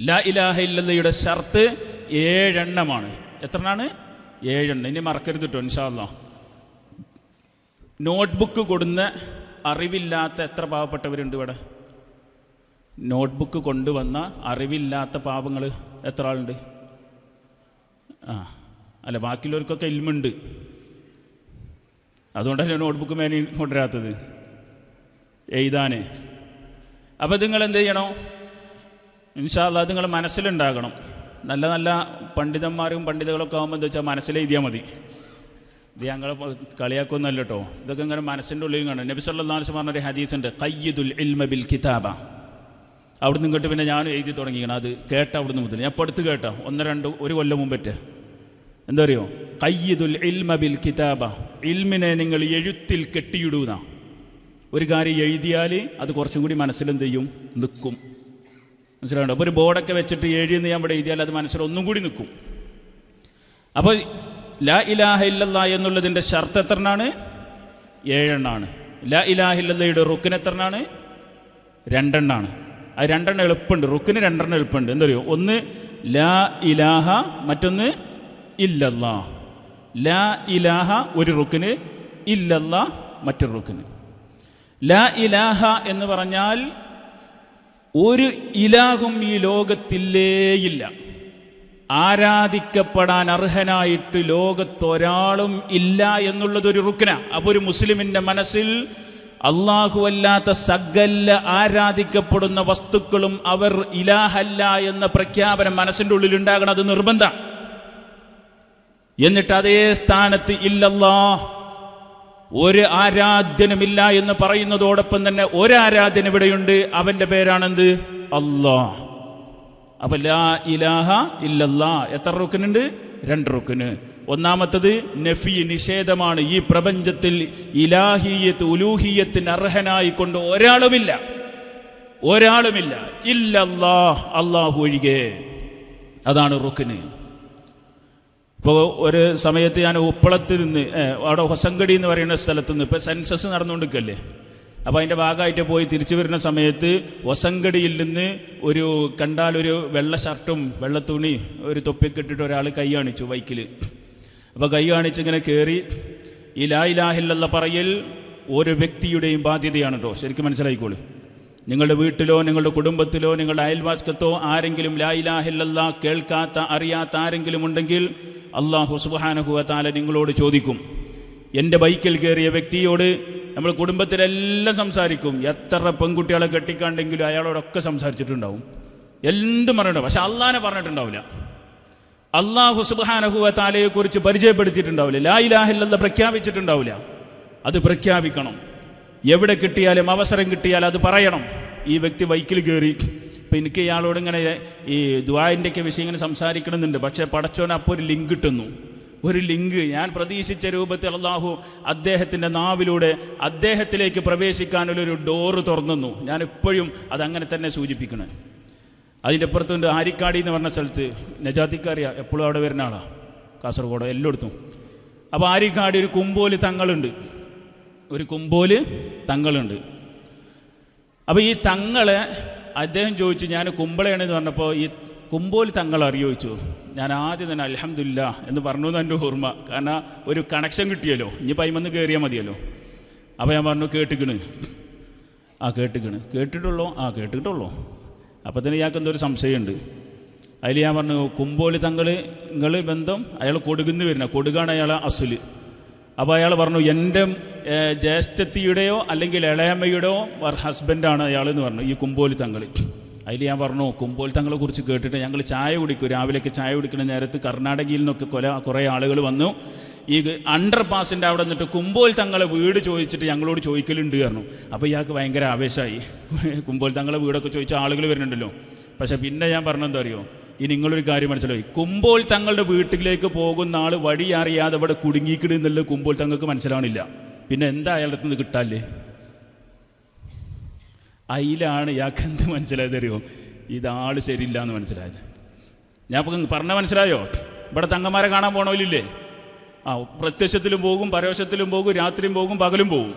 ലാ ഇലാഹ ഇല്ലല്ലയുടെ ഷർത്ത് 7 എണ്ണമാണ്. എത്രണ്ണാണ്? 7 എണ്ണം. ഇനി മറക്കരുത് കേട്ടോ, ഇൻഷാ അല്ലാഹ്. നോട്ട്ബുക്ക് കൊടുന്ന അറിവില്ലാത്ത എത്ര പാവപ്പെട്ടവരുണ്ട് ഇവിടെ? നോട്ട്ബുക്ക് കൊണ്ടുവന്ന അറിവില്ലാത്ത പാവങ്ങൾ എത്ര ആളുണ്ട്? അല്ല, ബാക്കിയുള്ളവർക്കൊക്കെ ഇൽമുണ്ട്. അതുകൊണ്ടല്ലേ നോട്ട്ബുക്ക് മേനി കൊണ്ടുവരാത്തത് എഴുതാന്. അപ്പോൾ നിങ്ങൾ എന്ത് ചെയ്യണം? ഇൻഷാ അല്ലാഹ് നിങ്ങൾ മനസ്സിലുണ്ടാകണം. നല്ല നല്ല പണ്ഡിതന്മാരും പണ്ഡിതകളൊക്കെ ആകുമ്പോൾ എന്താ വെച്ചാൽ മനസ്സിലെഴുതിയാൽ മതി. ഇത് ഞങ്ങൾ കളിയാക്കൊന്നുമല്ല കേട്ടോ, ഇതൊക്കെ ഇങ്ങനെ മനസ്സിൻ്റെ ഉള്ളിൽ കാണും. നബി സല്ലല്ലാഹു അലൈഹി വസല്ലം പറഞ്ഞൊരു ഹദീസുണ്ട്, ഖയ്യിദുൽ ഇൽമ ബിൽ കിതാബ. അവിടെ നിന്ന് ഇങ്ങോട്ട് പിന്നെ ഞാൻ എഴുതി തുടങ്ങിക്കണം. അത് കേട്ട അവിടുന്ന് മുതൽ ഞാൻ ഇപ്പോൾ അടുത്ത് കേട്ടോ, 1 കൊല്ലം മുമ്പറ്റേ. എന്താ പറയുക? ഖയ്യിദുൽ ഇൽമ ബിൽ കിതാബ. ഇൽമിനെ നിങ്ങൾ എഴുത്തിൽ കെട്ടിയിടുന്ന ഒരു കാര്യം എഴുതിയാൽ അത് കുറച്ചും കൂടി മനസ്സിലെന്ത് ചെയ്യും? നിൽക്കും. മനസ്സിലാവുണ്ടോ? അപ്പോൾ ഒരു ബോർഡൊക്കെ വെച്ചിട്ട് എഴുതിയെന്ന് ഞാൻ ഇവിടെ എഴുതിയാൽ അത് മനസ്സിൽ ഒന്നും കൂടി നിൽക്കും. അപ്പോൾ ലാ ഇലാഹ ഇല്ലല്ലാഹ് എന്നുള്ളതിൻ്റെ ഷർത്ത് എത്രണ്ണാണ്? 7 എണ്ണാണ്. ലാ ഇലാഹ ഇല്ലല്ലാഹയുടെ റുക്ന് എത്രണ്ണാണ്? 2 എണ്ണാണ്. അത് 2 എണ്ണം എളുപ്പമുണ്ട്. റുക്ന് 2 എണ്ണം എളുപ്പമുണ്ട്. എന്താ പറയുക? ഒന്ന് ലാ ഇലാഹ, മറ്റൊന്ന് ഇല്ലല്ലാഹ്. ലാ ഇലാഹ ഒരു റുക്ന്, ഇല്ലല്ലാഹ് മറ്റൊരു റുക്ന്. ലാ ഇലാഹ എന്ന് പറഞ്ഞാൽ ഒരു ഇലാഹും ഈ ലോകത്തില്ലേയില്ല, ആരാധിക്കപ്പെടാൻ അർഹനായിട്ട് ലോകത്തൊരാളും ഇല്ല എന്നുള്ളതൊരു റുക്ന. അപ്പോൾ ഒരു മുസ്ലിമിൻ്റെ മനസ്സിൽ അള്ളാഹു അല്ലാത്ത സകല ആരാധിക്കപ്പെടുന്ന വസ്തുക്കളും അവർ ഇലാഹല്ല എന്ന പ്രഖ്യാപനം മനസ്സിൻ്റെ ഉള്ളിൽ ഉണ്ടാകണം. അത് നിർബന്ധം. എന്നിട്ട് അതേ സ്ഥാനത്ത് ഇല്ലല്ലാഹ് ഒരു ആരാധ്യനുമില്ല എന്ന് പറയുന്നതോടൊപ്പം തന്നെ ഒരാരാധ്യൻ ഇവിടെയുണ്ട്, അവന്റെ പേരാണെന്ത്? അല്ലാഹ്. അപ്പൊ ലാ ഇലാഹ ഇല്ലല്ലാ എത്ര റുക്കനുണ്ട്? 2 റുക്കന്. ഒന്നാമത്തത് നഫി, നിഷേധമാണ്. ഈ പ്രപഞ്ചത്തിൽ ഇലാഹിയത്ത് ഉലൂഹിയത്തിന് അർഹനായിക്കൊണ്ട് ഒരാളുമില്ല ഇല്ലല്ലാഹ്, അല്ലാഹു ഒഴികെ. അതാണ് റുക്കന്. ഇപ്പോൾ ഒരു സമയത്ത് ഞാൻ ഉപ്പളത്തിൽ നിന്ന് അവിടെ ഹൊസങ്കടി എന്ന് പറയുന്ന സ്ഥലത്ത് നിന്ന് ഇപ്പോൾ സെൻസസ് നടന്നുകൊണ്ടിരിക്കല്ലേ, അപ്പോൾ അതിൻ്റെ ഭാഗമായിട്ട് പോയി തിരിച്ചു വരുന്ന സമയത്ത് ഹൊസങ്കടിയിൽ നിന്ന് കണ്ടാലൊരു വെള്ള ഷർട്ടും വെള്ള തുണി ഒരു തൊപ്പിയൊക്കെ ഇട്ടിട്ട് ഒരാൾ കൈ കാണിച്ചു ബൈക്കിൽ. അപ്പോൾ കൈ കാണിച്ചിങ്ങനെ കയറി ഈ ലാ ഇലാഹ ഇല്ലല്ലാഹ് പറയൽ ഓരോ വ്യക്തിയുടെയും ബാധ്യതയാണ് കേട്ടോ, ശരിക്കും മനസ്സിലായിക്കോളൂ. നിങ്ങളുടെ വീട്ടിലോ നിങ്ങളുടെ കുടുംബത്തിലോ നിങ്ങളുടെ അയൽവാസ്കത്തോ ആരെങ്കിലും ലാ ഇലാഹ ഇല്ലല്ലാഹ് കേൾക്കാത്ത അറിയാത്ത ആരെങ്കിലും ഉണ്ടെങ്കിൽ അല്ലാഹു സുബ്ഹാനഹു വ തആല നിങ്ങളോട് ചോദിക്കും. എൻ്റെ ബൈക്കിൽ കയറിയ വ്യക്തിയോട് നമ്മൾ കുടുംബത്തിലെല്ലാം സംസാരിക്കും. എത്ര പെൺകുട്ടികളെ കെട്ടിക്കാണ്ടെങ്കിലും അയാളോടൊക്കെ സംസാരിച്ചിട്ടുണ്ടാവും, എന്തും പറഞ്ഞിട്ടുണ്ടാവും. പക്ഷെ അള്ളാഹനെ പറഞ്ഞിട്ടുണ്ടാവില്ല, അല്ലാഹു സുബ്ഹാനഹു വ തആലയെ കുറിച്ച് പരിചയപ്പെടുത്തിയിട്ടുണ്ടാവില്ല, ലാ ഇലാഹ ഇല്ലല്ലാഹ് പ്രഖ്യാപിച്ചിട്ടുണ്ടാവില്ല. അത് പ്രഖ്യാപിക്കണം. എവിടെ കിട്ടിയാലും അവസരം കിട്ടിയാൽ അത് പറയണം. ഈ വ്യക്തി ബൈക്കിൽ കയറി, ഇപ്പം എനിക്ക് ഇയാളോട് ഇങ്ങനെ ഈ ദുആഇൻ്റെയൊക്കെ വിഷയം ഇങ്ങനെ സംസാരിക്കണമെന്നുണ്ട്, പക്ഷേ പടച്ചോൻ അപ്പോൾ ഒരു ലിങ്ക് കിട്ടുന്നു. ഒരു ലിങ്ക് ഞാൻ പ്രതീക്ഷിച്ച രൂപത്തിൽ അള്ളാഹു അദ്ദേഹത്തിൻ്റെ നാവിലൂടെ അദ്ദേഹത്തിലേക്ക് പ്രവേശിക്കാനുള്ളൊരു ഡോറ് തുറന്നു. ഞാൻ ഇപ്പോഴും അതങ്ങനെ തന്നെ സൂചിപ്പിക്കണം. അതിൻ്റെ അപ്പുറത്തുണ്ട് ആരിക്കാടി എന്ന് പറഞ്ഞ സ്ഥലത്ത്, നജാത്തിക്കറിയാം, എപ്പോഴും അവിടെ വരുന്ന ആളാണ്, കാസർഗോഡ് എല്ലായിടത്തും. അപ്പോൾ ആരിക്കാടി ഒരു കുമ്പോല് തങ്ങളുണ്ട്. അപ്പോൾ ഈ തങ്ങളെ അദ്ദേഹം ചോദിച്ചു, ഞാൻ കുമ്പളയാണെന്ന് പറഞ്ഞപ്പോൾ ഈ കുമ്പോല് തങ്ങൾ അറിയോ ചോദിച്ചു. ഞാൻ ആദ്യം തന്നെ അൽഹംദുലില്ലാ എന്ന് പറഞ്ഞു എന്ന് എൻ്റെ ഓർമ്മ. കാരണം ഒരു കണക്ഷൻ കിട്ടിയല്ലോ, ഇനി പൈമന്ന് കയറിയാൽ മതിയല്ലോ. അപ്പോൾ ഞാൻ പറഞ്ഞു കേട്ടിക്കണ്. കേട്ടിട്ടുള്ളൂ. അപ്പോൾ തന്നെ ഇയാൾക്ക് എന്തോ ഒരു സംശയമുണ്ട്. അതിൽ ഞാൻ പറഞ്ഞു കുമ്പോല് തങ്ങൾ നിങ്ങൾ ബന്ധം, അയാൾ കൊടുകുന്ന് വരുന്ന കൊടുകാണ് അയാളെ അസുല്. അപ്പോൾ അയാൾ പറഞ്ഞു എൻ്റെ ജ്യേഷ്ഠത്തിയുടെയോ അല്ലെങ്കിൽ ഇളയമ്മയുടെയോ ഹസ്ബൻഡാണ് അയാളെന്ന് പറഞ്ഞു, ഈ കുമ്പോല് തങ്ങൾ. അതിൽ ഞാൻ പറഞ്ഞു കുമ്പോൽ തങ്ങളെ കുറിച്ച് കേട്ടിട്ട് ഞങ്ങൾ ചായ കുടിക്കും, രാവിലേക്ക് ചായ കുടിക്കുന്ന നേരത്ത് കർണാടകയിൽ നിന്നൊക്കെ കുറേ ആളുകൾ വന്നു. ഈ അണ്ടർ പാസിൻ്റെ അവിടെ നിന്നിട്ട് കുമ്പോൽ തങ്ങളെ വീട് ചോദിച്ചിട്ട് ഞങ്ങളോട് ചോദിക്കലുണ്ട് പറഞ്ഞു. അപ്പോൾ ഇയാൾക്ക് ഭയങ്കര ആവേശമായി. കുമ്പോൽ തങ്ങളെ വീടൊക്കെ ചോദിച്ച ആളുകൾ വരുന്നുണ്ടല്ലോ. പക്ഷെ പിന്നെ ഞാൻ പറഞ്ഞെന്താ അറിയോ, ഈ നിങ്ങളൊരു കാര്യം മനസ്സിലായി, കുമ്പോൽ തങ്ങളുടെ വീട്ടിലേക്ക് പോകുന്ന ആൾ വഴി അറിയാതെ ഇവിടെ കുടുങ്ങിക്കിടുന്നുള്ള കുമ്പോൽ തങ്ങൾക്ക് മനസ്സിലാവണില്ല. പിന്നെ എന്താ അയാളുടെ നിന്ന് കിട്ടാല്ലേ? അതിലാണ് ഇയാൾക്ക് എന്ത് മനസ്സിലായത് അറിയോ, ഇതാൾ ശരിയില്ല എന്ന് മനസ്സിലായത്. ഞാൻ പറഞ്ഞ മനസ്സിലായോ? ഇവിടെ തങ്ങന്മാരെ കാണാൻ പോണോലില്ലേ? പ്രത്യക്ഷത്തിലും പോകും, പരോക്ഷത്തിലും പോകും, രാത്രിയും പോകും, പകലും പോകും.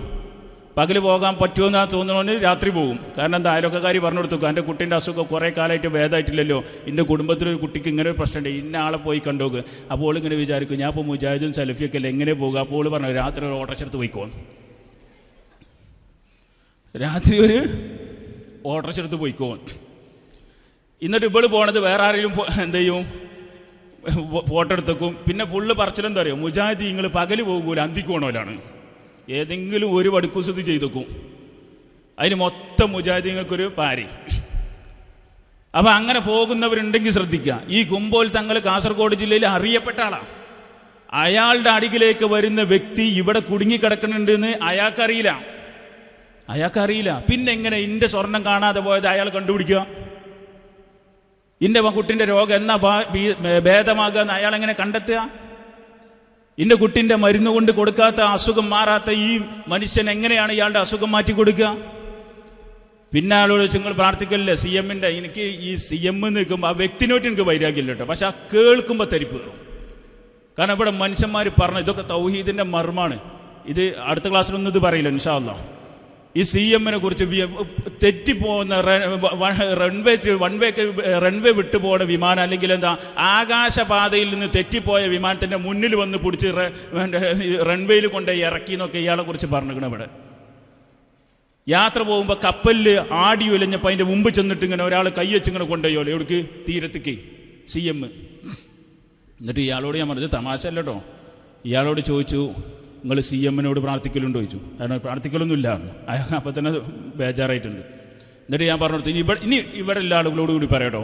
പകൽ പോകാൻ പറ്റുമെന്നാ തോന്നണമെന്ന് രാത്രി പോകും. കാരണം എന്താ, അയലൊക്കെക്കാരി പറഞ്ഞു കൊടുത്തു, എൻ്റെ കുട്ടീൻ്റെ അസുഖം കുറേ കാലമായിട്ട് ഭേദമായിട്ടില്ലല്ലോ, എൻ്റെ കുടുംബത്തിലൊരു കുട്ടിക്ക് ഇങ്ങനെ ഒരു പ്രശ്നമുണ്ട്, ഇന്ന ആളെ പോയി കണ്ടോക്ക്. അപ്പോൾ ഇങ്ങനെ വിചാരിക്കും ഞാൻ ഇപ്പോൾ മുജാഹിദും സലഫിയൊക്കെ അല്ലേ എങ്ങനെ പോകുക. അപ്പോൾ പറഞ്ഞു രാത്രി ഒരു ഓട്ടോറിക്ഷത്ത് പോയിക്കോ, രാത്രി ഒരു ഓട്ടോറിക്ഷത്ത് പോയിക്കോ. എന്നിട്ട് ഇവള് പോണത് വേറെ ആരെങ്കിലും എന്ത് ചെയ്യും, ഫോട്ടോ എടുത്തേക്കും. പിന്നെ ഫുള്ള് പറച്ചിലെന്താ അറിയോ, മുജാഹിദ് നിങ്ങൾ പകല് പോകൂല അന്തിക്ക് പോണോലാണ്, ഏതെങ്കിലും ഒരു വടുക്കുസത്ത് ചെയ്തേക്കും. അതിന് മൊത്തം മുജാഹിദീങ്ങൾക്കൊരു പാരി. അപ്പം അങ്ങനെ പോകുന്നവരുണ്ടെങ്കിൽ ശ്രദ്ധിക്കുക. ഈ കുമ്പോൽ തങ്ങൾ കാസർഗോഡ് ജില്ലയിൽ അറിയപ്പെട്ട ആളാണ്. അയാളുടെ അടികിലേക്ക് വരുന്ന വ്യക്തി ഇവിടെ കുടുങ്ങിക്കിടക്കുന്നുണ്ടെന്ന് അയാൾക്കറിയില്ല. പിന്നെ എങ്ങനെ ഇന്റെ സ്വർണം കാണാതെ പോയത് അയാൾ കണ്ടുപിടിക്കുക? ഇന്റെ കുട്ടിൻ്റെ രോഗം എന്നാ ഭേദമാകുക എന്ന് അയാൾ എങ്ങനെ കണ്ടെത്തുക? ഇന്റെ കുട്ടിൻ്റെ മരുന്ന് കൊണ്ട് കൊടുക്കാത്ത, അസുഖം മാറാത്ത ഈ മനുഷ്യൻ എങ്ങനെയാണ് ഇയാളുടെ അസുഖം മാറ്റി കൊടുക്കുക? പിന്നെ ആളോട് നിങ്ങൾ പ്രാർത്ഥിക്കല്ലേ CM-ൻ്റെ, എനിക്ക് ഈ CM നിൽക്കുമ്പോൾ ആ വ്യക്തിനോട്ട് എനിക്ക് വൈരാഗ്യമില്ല കേട്ടോ, പക്ഷെ ആ കേൾക്കുമ്പോൾ തരിപ്പ് കയറും. കാരണം ഇവിടെ മനുഷ്യന്മാർ പറഞ്ഞു ഇതൊക്കെ തൗഹീദിൻ്റെ മർമ്മാണ്. ഇത് അടുത്ത ക്ലാസ്സിലൊന്നും ഇത് പറയില്ല ഇൻഷാ അല്ലാഹ്. ഈ CM-നെ കുറിച്ച് തെറ്റിപ്പോകുന്ന റൺവേ വിട്ടുപോകുന്ന വിമാനം, അല്ലെങ്കിൽ എന്താ ആകാശപാതയിൽ നിന്ന് തെറ്റിപ്പോയ വിമാനത്തിൻ്റെ മുന്നിൽ വന്ന് പിടിച്ച് റൺവേയിൽ കൊണ്ടുപോയി ഇറക്കി എന്നൊക്കെ ഇയാളെ കുറിച്ച് പറഞ്ഞിരിക്കണം. ഇവിടെ യാത്ര പോകുമ്പോൾ കപ്പലിൽ ആടി ഉലഞ്ഞപ്പോൾ അതിൻ്റെ മുമ്പ് ചെന്നിട്ട് ഇങ്ങനെ ഒരാൾ കൈവച്ചിങ്ങനെ കൊണ്ടുപോയോ എവിടേക്ക്, തീരത്തേക്ക് CM. എന്നിട്ട് ഇയാളോട് ഞാൻ പറഞ്ഞത് തമാശ അല്ല കേട്ടോ, ഇയാളോട് ചോദിച്ചു നിങ്ങൾ CM-നോട് പ്രാർത്ഥിക്കലുണ്ടോ ചോദിച്ചു. കാരണം പ്രാർത്ഥിക്കലൊന്നുമില്ല. അപ്പം തന്നെ ബേജാറായിട്ടുണ്ട്. എന്നിട്ട് ഞാൻ പറഞ്ഞു ഇനി ഇവിടെ എല്ലാ ആളുകളോട് കൂടി പറയട്ടോ,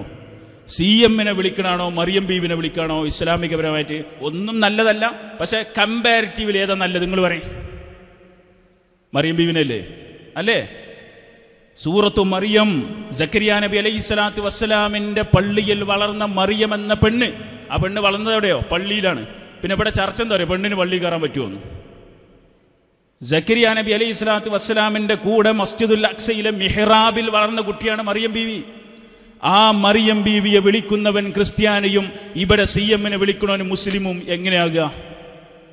CM-നെ വിളിക്കണാണോ മറിയം ബീവിനെ വിളിക്കണോ ഇസ്ലാമികപരമായിട്ട് ഒന്നും നല്ലതല്ല. പക്ഷേ കമ്പാരിറ്റീവിൽ ഏതാ നല്ലത് നിങ്ങൾ പറയും? മറിയം ബീവിനല്ലേ? അല്ലേ? സൂറത്തു മറിയം, സക്കരിയ നബി അലൈഹി സ്വലാത്തു വസ്സലാമിന്റെ പള്ളിയിൽ വളർന്ന മറിയം എന്ന പെണ്ണ്. ആ പെണ്ണ് വളർന്നത് എവിടെയോ? പള്ളിയിലാണ്. പിന്നെ ഇവിടെ ചർച്ച എന്താ പറയുക, പെണ്ണിന് പള്ളി കയറാൻ പറ്റുമോ? സക്കരിയ നബി അലൈഹി സ്വലാത്തു വസ്സലാമിന്റെ കൂടെ മസ്ജിദുൽ അക്സയിലെ മിഹ്റാബിൽ വളർന്ന കുട്ടിയാണ് മറിയം ബീവി. ആ മറിയം ബീവിയെ വിളിക്കുന്നവൻ ക്രിസ്ത്യാനിയും ഇവിടെ CM-നെ വിളിക്കണവന് മുസ്ലിമും എങ്ങനെയാകുക?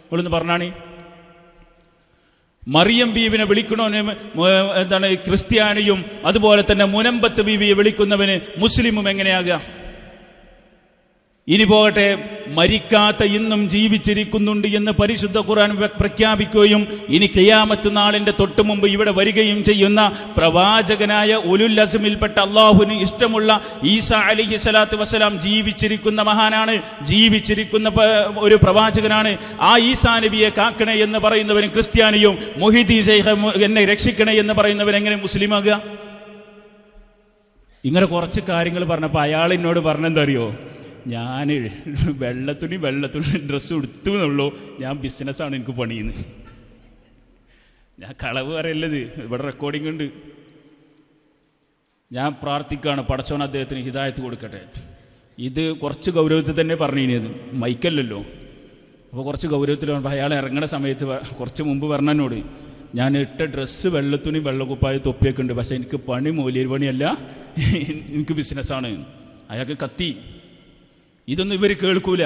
ഇവിടുന്ന് പറഞ്ഞാണ്. മറിയം ബീവിനെ വിളിക്കണവന് എന്താണ് ക്രിസ്ത്യാനിയും അതുപോലെ തന്നെ മുനമ്പത്ത് ബീവിയെ വിളിക്കുന്നവന് മുസ്ലിമും എങ്ങനെയാകുക? ഇനി പോകട്ടെ, മരിക്കാത്ത ഇന്നും ജീവിച്ചിരിക്കുന്നുണ്ട് എന്ന് പരിശുദ്ധ ഖുർആൻ പ്രഖ്യാപിക്കുകയും ഇനി ഖിയാമത്ത് നാളിന്റെ തൊട്ടു മുമ്പ് ഇവിടെ വരികയും ചെയ്യുന്ന പ്രവാചകനായ ഉലുൽ അസ്മിൽപ്പെട്ട അള്ളാഹുവിന് ഇഷ്ടമുള്ള ഈസാ അലൈഹി സ്വലാത്തു വസ്സലാം ജീവിച്ചിരിക്കുന്ന മഹാനാണ്, ജീവിച്ചിരിക്കുന്ന ഒരു പ്രവാചകനാണ്. ആ ഈസാ നബിയെ കാക്കണേ എന്ന് പറയുന്നവൻ ക്രിസ്ത്യാനിയും, മുഹിദി ശൈഖ് എന്നെ രക്ഷിക്കണേ എന്ന് പറയുന്നവൻ എങ്ങനെ മുസ്ലിമാകുക? ഇങ്ങനെ കുറച്ച് കാര്യങ്ങൾ പറഞ്ഞപ്പോൾ അയാൾ എന്നോട് പറഞ്ഞെന്താ അറിയോ? ഞാൻ വെള്ളത്തുണി ഡ്രസ്സ് എടുത്തു എന്നുള്ളൂ, ഞാൻ ബിസിനസ്സാണ് എനിക്ക് പണിയുന്നത്. ഞാൻ കളവ് പറയല്ലത്, ഇവിടെ റെക്കോർഡിംഗ് ഉണ്ട്. ഞാൻ പ്രാർത്ഥിക്കുകയാണ്, പടച്ചോൻ അദ്ദേഹത്തിന് ഹിദായത്ത് കൊടുക്കട്ടെ. ഇത് കുറച്ച് ഗൗരവത്തിൽ തന്നെ പറഞ്ഞിരുന്നത്, മൈക്കല്ലല്ലോ. അപ്പോൾ കുറച്ച് ഗൗരവത്തിൽ പറഞ്ഞപ്പോൾ അയാൾ ഇറങ്ങുന്ന സമയത്ത് കുറച്ച് മുമ്പ് പറഞ്ഞതിനോട്, ഞാൻ ഇട്ട ഡ്രസ്സ് വെള്ളത്തുണി വെള്ളക്കുപ്പായ തൊപ്പിയൊക്കെ ഉണ്ട്, പക്ഷേ എനിക്ക് പണി മൂല്യർ പണിയല്ല, എനിക്ക് ബിസിനസ്സാണ്. അയാൾക്ക് കത്തി. ഇതൊന്നും ഇവർ കേൾക്കൂല.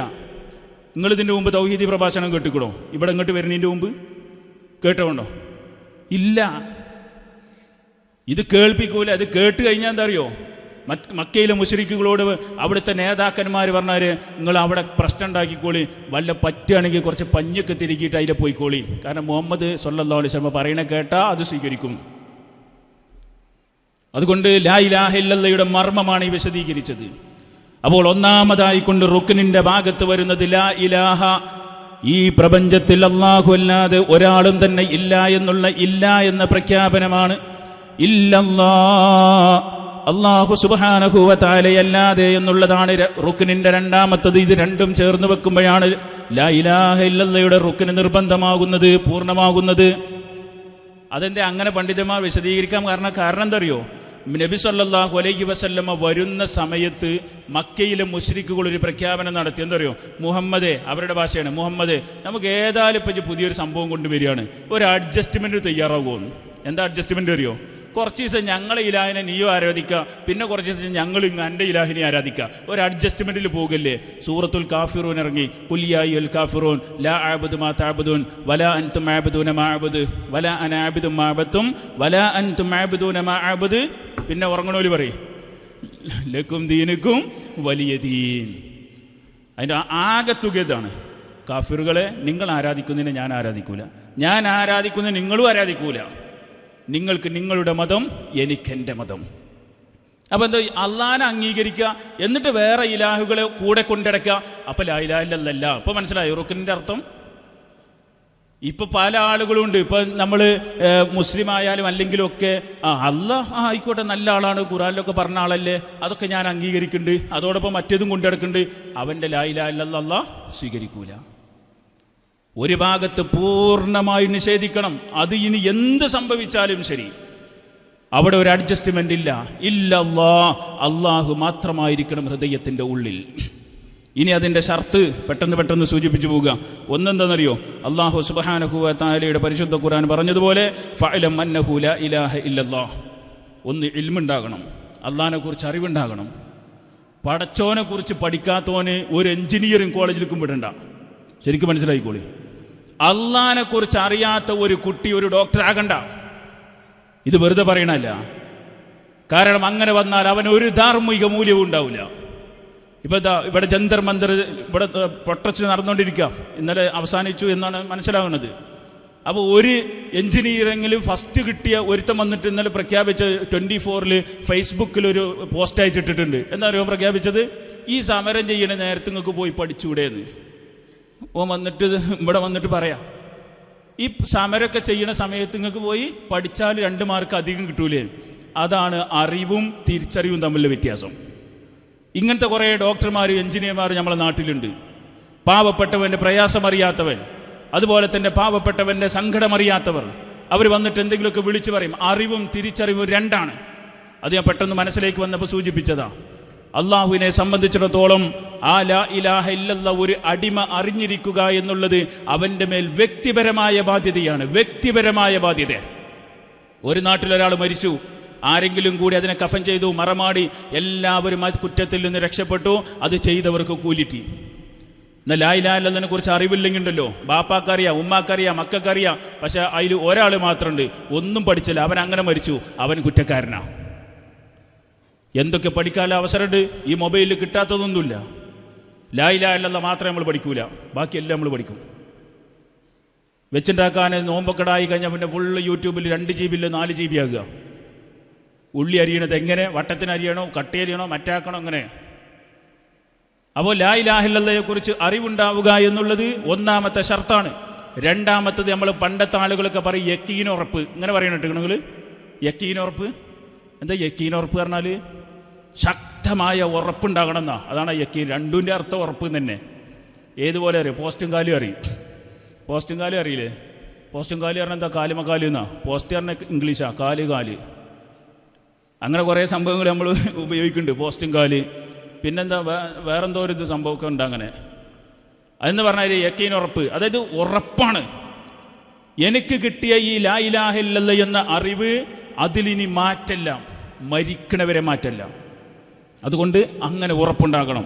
നിങ്ങളിതിൻ്റെ മുമ്പ് തൗഹീദി പ്രഭാഷണം കേട്ടിക്കണോ? ഇവിടെ ഇങ്ങോട്ട് വരുന്നതിൻ്റെ മുമ്പ് കേട്ടോണ്ടോ? ഇല്ല, ഇത് കേൾപ്പിക്കൂല. ഇത് കേട്ട് കഴിഞ്ഞാൽ എന്താ അറിയോ? മക്കയിലെ മുശ്രിക്കുകളോട് അവിടുത്തെ നേതാക്കന്മാർ പറഞ്ഞാൽ, നിങ്ങൾ അവിടെ പ്രശ്നം ഉണ്ടാക്കിക്കോളി, വല്ല പറ്റുകയാണെങ്കിൽ കുറച്ച് പഞ്ഞൊക്കെ തിരികിയിട്ട് അതിലെ പോയിക്കോളി. കാരണം മുഹമ്മദ് സ്വല്ലല്ലാഹു അലൈഹി വസല്ലം പറയണ കേട്ടാൽ അത് സ്വീകരിക്കും. അതുകൊണ്ട് ലാ ഇലാഹ ഇല്ലല്ലാഹയുടെ മർമ്മമാണ് ഈ വിശദീകരിച്ചത്. അപ്പോൾ ഒന്നാമതായിക്കൊണ്ട് റുക്നിന്റെ ഭാഗത്ത് വരുന്നത് ലാ ഇലാഹ, ഈ പ്രപഞ്ചത്തിൽ അല്ലാഹു അല്ലാതെ ഒരാളും തന്നെ ഇല്ല എന്നുള്ള ഇല്ല എന്ന പ്രഖ്യാപനമാണ്. ഇല്ലല്ലാഹ്, അല്ലാഹു സുബ്ഹാനഹു വ തആല അല്ലാതെ എന്നുള്ളതാണ് റുക്നിന്റെ രണ്ടാമത്തത്. ഇത് രണ്ടും ചേർന്ന് വെക്കുമ്പോഴാണ് ലാ ഇലാഹ ഇല്ലല്ലാഹയുടെ റുക്ന് നിർബന്ധമാകുന്നത്, പൂർണ്ണമാകുന്നത്. അതെന്താ അങ്ങനെ പണ്ഡിതന്മാർ വിശദീകരിക്കാൻ കാരണം എന്താ അറിയോ? നബി സല്ലല്ലാഹു അലൈഹി വസല്ലമ വരുന്ന സമയത്ത് മക്കയിലെ മുശ്രിക്കുകൾ ഒരു പ്രഖ്യാപനം നടത്തി. എന്തറിയോ? മുഹമ്മദേ, അവരുടെ ഭാഷയാണ്, മുഹമ്മദേ നമുക്ക് ഏതായാലും ഇപ്പം പുതിയൊരു സംഭവം കൊണ്ടുവരികയാണ്, ഒരു അഡ്ജസ്റ്റ്മെൻറ്റ് തയ്യാറാകുമെന്ന്. എന്താ അഡ്ജസ്റ്റ്മെൻറ്റ് അറിയോ? കുറച്ച് ദിവസം ഞങ്ങളെ ഇലാഹിനെ നീയോ ആരാധിക്കുക, പിന്നെ കുറച്ച് ദിവസം ഞങ്ങൾ എൻ്റെ ഇലാഹിനെ ആരാധിക്കുക. ഒരു അഡ്ജസ്റ്റ്മെൻറ്റിൽ പോകല്ലേ? സൂറത്തുൽ കാഫിറൂൻ ഇറങ്ങി, ഖുൽ യാ അയ്യുൽ കാഫിറൂൻ ലാ അഅ്ബുദു മാ തഅ്ബുദൂൻ വലാ അൻതും അഅ്ബുദൂന മാ അഅ്ബുദു വലാ അന അഅ്ബുദു മാ അഅ്ബദതും വലാ അൻതും അഅ്ബുദൂന മാ അഅ്ബുദു. പിന്നെ ഉറങ്ങണോല് പറയും ലക്കും ദീനുക്കും വലിയ ദീൻ. അതിൻ്റെ ആകെത്തുക ഇതാണ്, കാഫിറുകളെ നിങ്ങൾ ആരാധിക്കുന്നതിനെ ഞാൻ ആരാധിക്കൂല, ഞാൻ ആരാധിക്കുന്നതിന് നിങ്ങളും ആരാധിക്കൂല, നിങ്ങൾക്ക് നിങ്ങളുടെ മതം, എനിക്കെൻ്റെ മതം. അപ്പം എന്താ? അള്ളാനെ അംഗീകരിക്കുക, എന്നിട്ട് വേറെ ഇലാഹുകളെ കൂടെ കൊണ്ടിടക്കുക. അപ്പം ലാ ഇലാഹ ഇല്ലല്ലാഹ്. അപ്പോൾ മനസ്സിലായോ റുക്നിൻ്റെ അർത്ഥം? ഇപ്പം പല ആളുകളുണ്ട്, ഇപ്പം നമ്മൾ മുസ്ലിം ആയാലും അല്ലെങ്കിലും ഒക്കെ അള്ളാഹ് ആയിക്കോട്ടെ, നല്ല ആളാണ്, ഖുർആനിലൊക്കെ പറഞ്ഞ ആളല്ലേ, അതൊക്കെ ഞാൻ അംഗീകരിക്കുന്നുണ്ട്, അതോടൊപ്പം മറ്റേതും കൊണ്ടിടക്കുന്നുണ്ട്. അവൻ്റെ ലാ ഇലാഹ ഇല്ലല്ലാഹ് അള്ളാഹ് സ്വീകരിക്കൂല. ഒരു ഭാഗത്ത് പൂർണ്ണമായി നിഷേധിക്കണം. അത് ഇനി എന്ത് സംഭവിച്ചാലും ശരി, അവിടെ ഒരു അഡ്ജസ്റ്റ്മെന്റ് ഇല്ല. ഇല്ലല്ലാഹ്, അള്ളാഹു മാത്രമായിരിക്കണം ഹൃദയത്തിൻ്റെ ഉള്ളിൽ. ഇനി അതിൻ്റെ ഷർത്ത് പെട്ടെന്ന് സൂചിപ്പിച്ചു പോവുക. ഒന്നെന്താണെന്നറിയോ? അല്ലാഹു സുബ്ഹാനഹു വ തആലയുടെ പരിശുദ്ധ ഖുർആൻ പറഞ്ഞതുപോലെ ഫഅലം അന്നഹു ലാ ഇലാഹ ഇല്ലല്ലാഹ്. ഒന്ന് ഇൽമുണ്ടാകണം, അള്ളാഹിനെ കുറിച്ച് അറിവുണ്ടാകണം. പടച്ചോനെ കുറിച്ച് പഠിക്കാത്തവന് ഒരു എഞ്ചിനീയറിംഗ് കോളേജിലേക്കും വിടണ്ട. ശരിക്കും മനസ്സിലായിക്കോളി. അള്ളാഹിനെ കുറിച്ച് അറിയാത്ത ഒരു കുട്ടി ഒരു ഡോക്ടർ ആകണ്ട. ഇത് വെറുതെ പറയണല്ല. കാരണം അങ്ങനെ വന്നാൽ അവന് ഒരു ധാർമ്മിക മൂല്യവും ഉണ്ടാവില്ല. ഇപ്പം ഇവിടെ ജന്തർ മന്ദർ ഇവിടെ പ്രൊട്ടസ്റ്റ് നടന്നുകൊണ്ടിരിക്കുക, ഇന്നലെ അവസാനിച്ചു എന്നാണ് മനസ്സിലാവുന്നത്. അപ്പോൾ ഒരു എഞ്ചിനീയറിംഗിൽ ഫസ്റ്റ് കിട്ടിയ ഒരുത്തം വന്നിട്ട് ഇന്നലെ പ്രഖ്യാപിച്ച 24-ൽ ഫേസ്ബുക്കിലൊരു പോസ്റ്റായിട്ട് ഇട്ടിട്ടുണ്ട്. എന്താ അറിയോ പ്രഖ്യാപിച്ചത്? ഈ സമരം ചെയ്യണ നേരത്തെ നിങ്ങൾക്ക് പോയി പഠിച്ചുകൂടെയെന്ന്. ഇവിടെ വന്നിട്ട് പറയാം, ഈ സമരമൊക്കെ ചെയ്യണ സമയത്ത് നിങ്ങൾക്ക് പോയി പഠിച്ചാൽ 2 മാർക്ക് അധികം കിട്ടൂലേ? അതാണ് അറിവും തിരിച്ചറിവും തമ്മിലുള്ള വ്യത്യാസം. ഇങ്ങനത്തെ കുറേ ഡോക്ടർമാരും എഞ്ചിനീയർമാരും നമ്മളെ നാട്ടിലുണ്ട്. പാവപ്പെട്ടവൻ്റെ പ്രയാസം അറിയാത്തവൻ, അതുപോലെ തന്നെ പാവപ്പെട്ടവൻ്റെ സങ്കടം അറിയാത്തവർ, അവർ വന്നിട്ട് എന്തെങ്കിലുമൊക്കെ വിളിച്ചു പറയും. അറിവും തിരിച്ചറിവും രണ്ടാണ്. അത് ഞാൻ പെട്ടെന്ന് മനസ്സിലേക്ക് വന്നപ്പോൾ സൂചിപ്പിച്ചതാ. അള്ളാഹുവിനെ സംബന്ധിച്ചിടത്തോളം ആ ലാ ഇലാഹ ഇല്ലല്ലാഹ് ഒരു അടിമ അറിഞ്ഞിരിക്കുക എന്നുള്ളത് അവൻ്റെ മേൽ വ്യക്തിപരമായ ബാധ്യതയാണ്. വ്യക്തിപരമായ ബാധ്യത. ഒരു നാട്ടിലൊരാൾ മരിച്ചു, ആരെങ്കിലും കൂടി അതിനെ കഫൻ ചെയ്തു, മറമാടി, എല്ലാവരും ആ കുറ്റത്തിൽ നിന്ന് രക്ഷപ്പെട്ടു. അത് ചെയ്തവർക്ക് കൂലിട്ടി. എന്നാൽ ലാ ഇലാഹ ഇല്ലല്ലാഹിനെ കുറിച്ച് അറിവില്ലെങ്കിണ്ടല്ലോ, ബാപ്പാക്കറിയാം, ഉമ്മാക്കറിയാം, മക്കൾക്കറിയാം, പക്ഷെ അതിൽ ഒരാൾ മാത്രമുണ്ട് ഒന്നും പഠിച്ചില്ല, അവൻ അങ്ങനെ മരിച്ചു, അവൻ കുറ്റക്കാരനാണ്. എന്തൊക്കെ പഠിക്കാനുള്ള അവസരമുണ്ട്, ഈ മൊബൈലിൽ കിട്ടാത്തതൊന്നുമില്ല. ലാ ഇലാഹ ഇല്ലല്ലാഹ് മാത്രമേ നമ്മൾ പഠിക്കൂല, ബാക്കിയെല്ലാം നമ്മൾ പഠിക്കും. വെച്ചുണ്ടാക്കാൻ നോമ്പൊക്കെടായി കഴിഞ്ഞാൽ പിന്നെ ഫുള്ള് യൂട്യൂബിൽ 2 GB 4 GB ആകുക. ഉള്ളി അരിയണത് എങ്ങനെ, വട്ടത്തിന് അരിയണോ, കട്ടയരിയണോ, മറ്റാക്കണോ, അങ്ങനെ. അപ്പോൾ ലാ ഇലാഹ ഇല്ലല്ലാഹയെ കുറിച്ച് അറിവുണ്ടാവുക എന്നുള്ളത് ഒന്നാമത്തെ ഷർത്താണ്. രണ്ടാമത്തത് നമ്മൾ പണ്ടത്തെ ആളുകളൊക്കെ പറയും യക്കീനുറപ്പ്. ഇങ്ങനെ പറയണിട്ട് നിങ്ങൾ യക്കീനുറപ്പ്. എന്താ യക്കീനുറപ്പ് പറഞ്ഞാൽ? ശക്തമായ ഉറപ്പുണ്ടാകണം എന്നാ. അതാണ് യക്കീൻ. രണ്ടിൻ്റെ അർത്ഥം ഉറപ്പ് തന്നെ. ഏതുപോലെ അറിയാം? പോസ്റ്റും കാലും അറിയും. പോസ്റ്റും കാലും അറിയില്ലേ? പോസ്റ്റും കാലും പറഞ്ഞാൽ എന്താ? കാലുമക്കാല് എന്നാ. പോസ്റ്റ് പറഞ്ഞാൽ ഇംഗ്ലീഷാ, കാല്. അങ്ങനെ കുറേ സംഭവങ്ങൾ നമ്മൾ ഉപയോഗിക്കുന്നുണ്ട്. പോസ്റ്റും കാല്, പിന്നെന്താ വേറെന്തോ ഒരു സംഭവമൊക്കെ ഉണ്ട്. അങ്ങനെ അതെന്ന് പറഞ്ഞാൽ യക്കീൻ ഉറപ്പ്, അതായത് ഉറപ്പാണ്. എനിക്ക് കിട്ടിയ ഈ ലാ ഇലാഹ ഇല്ലല്ലാഹ് എന്ന അറിവ് അതിലിനി മാറ്റല്ല, മരിക്കണവരെ മാറ്റല്ല. അതുകൊണ്ട് അങ്ങനെ ഉറപ്പുണ്ടാകണം.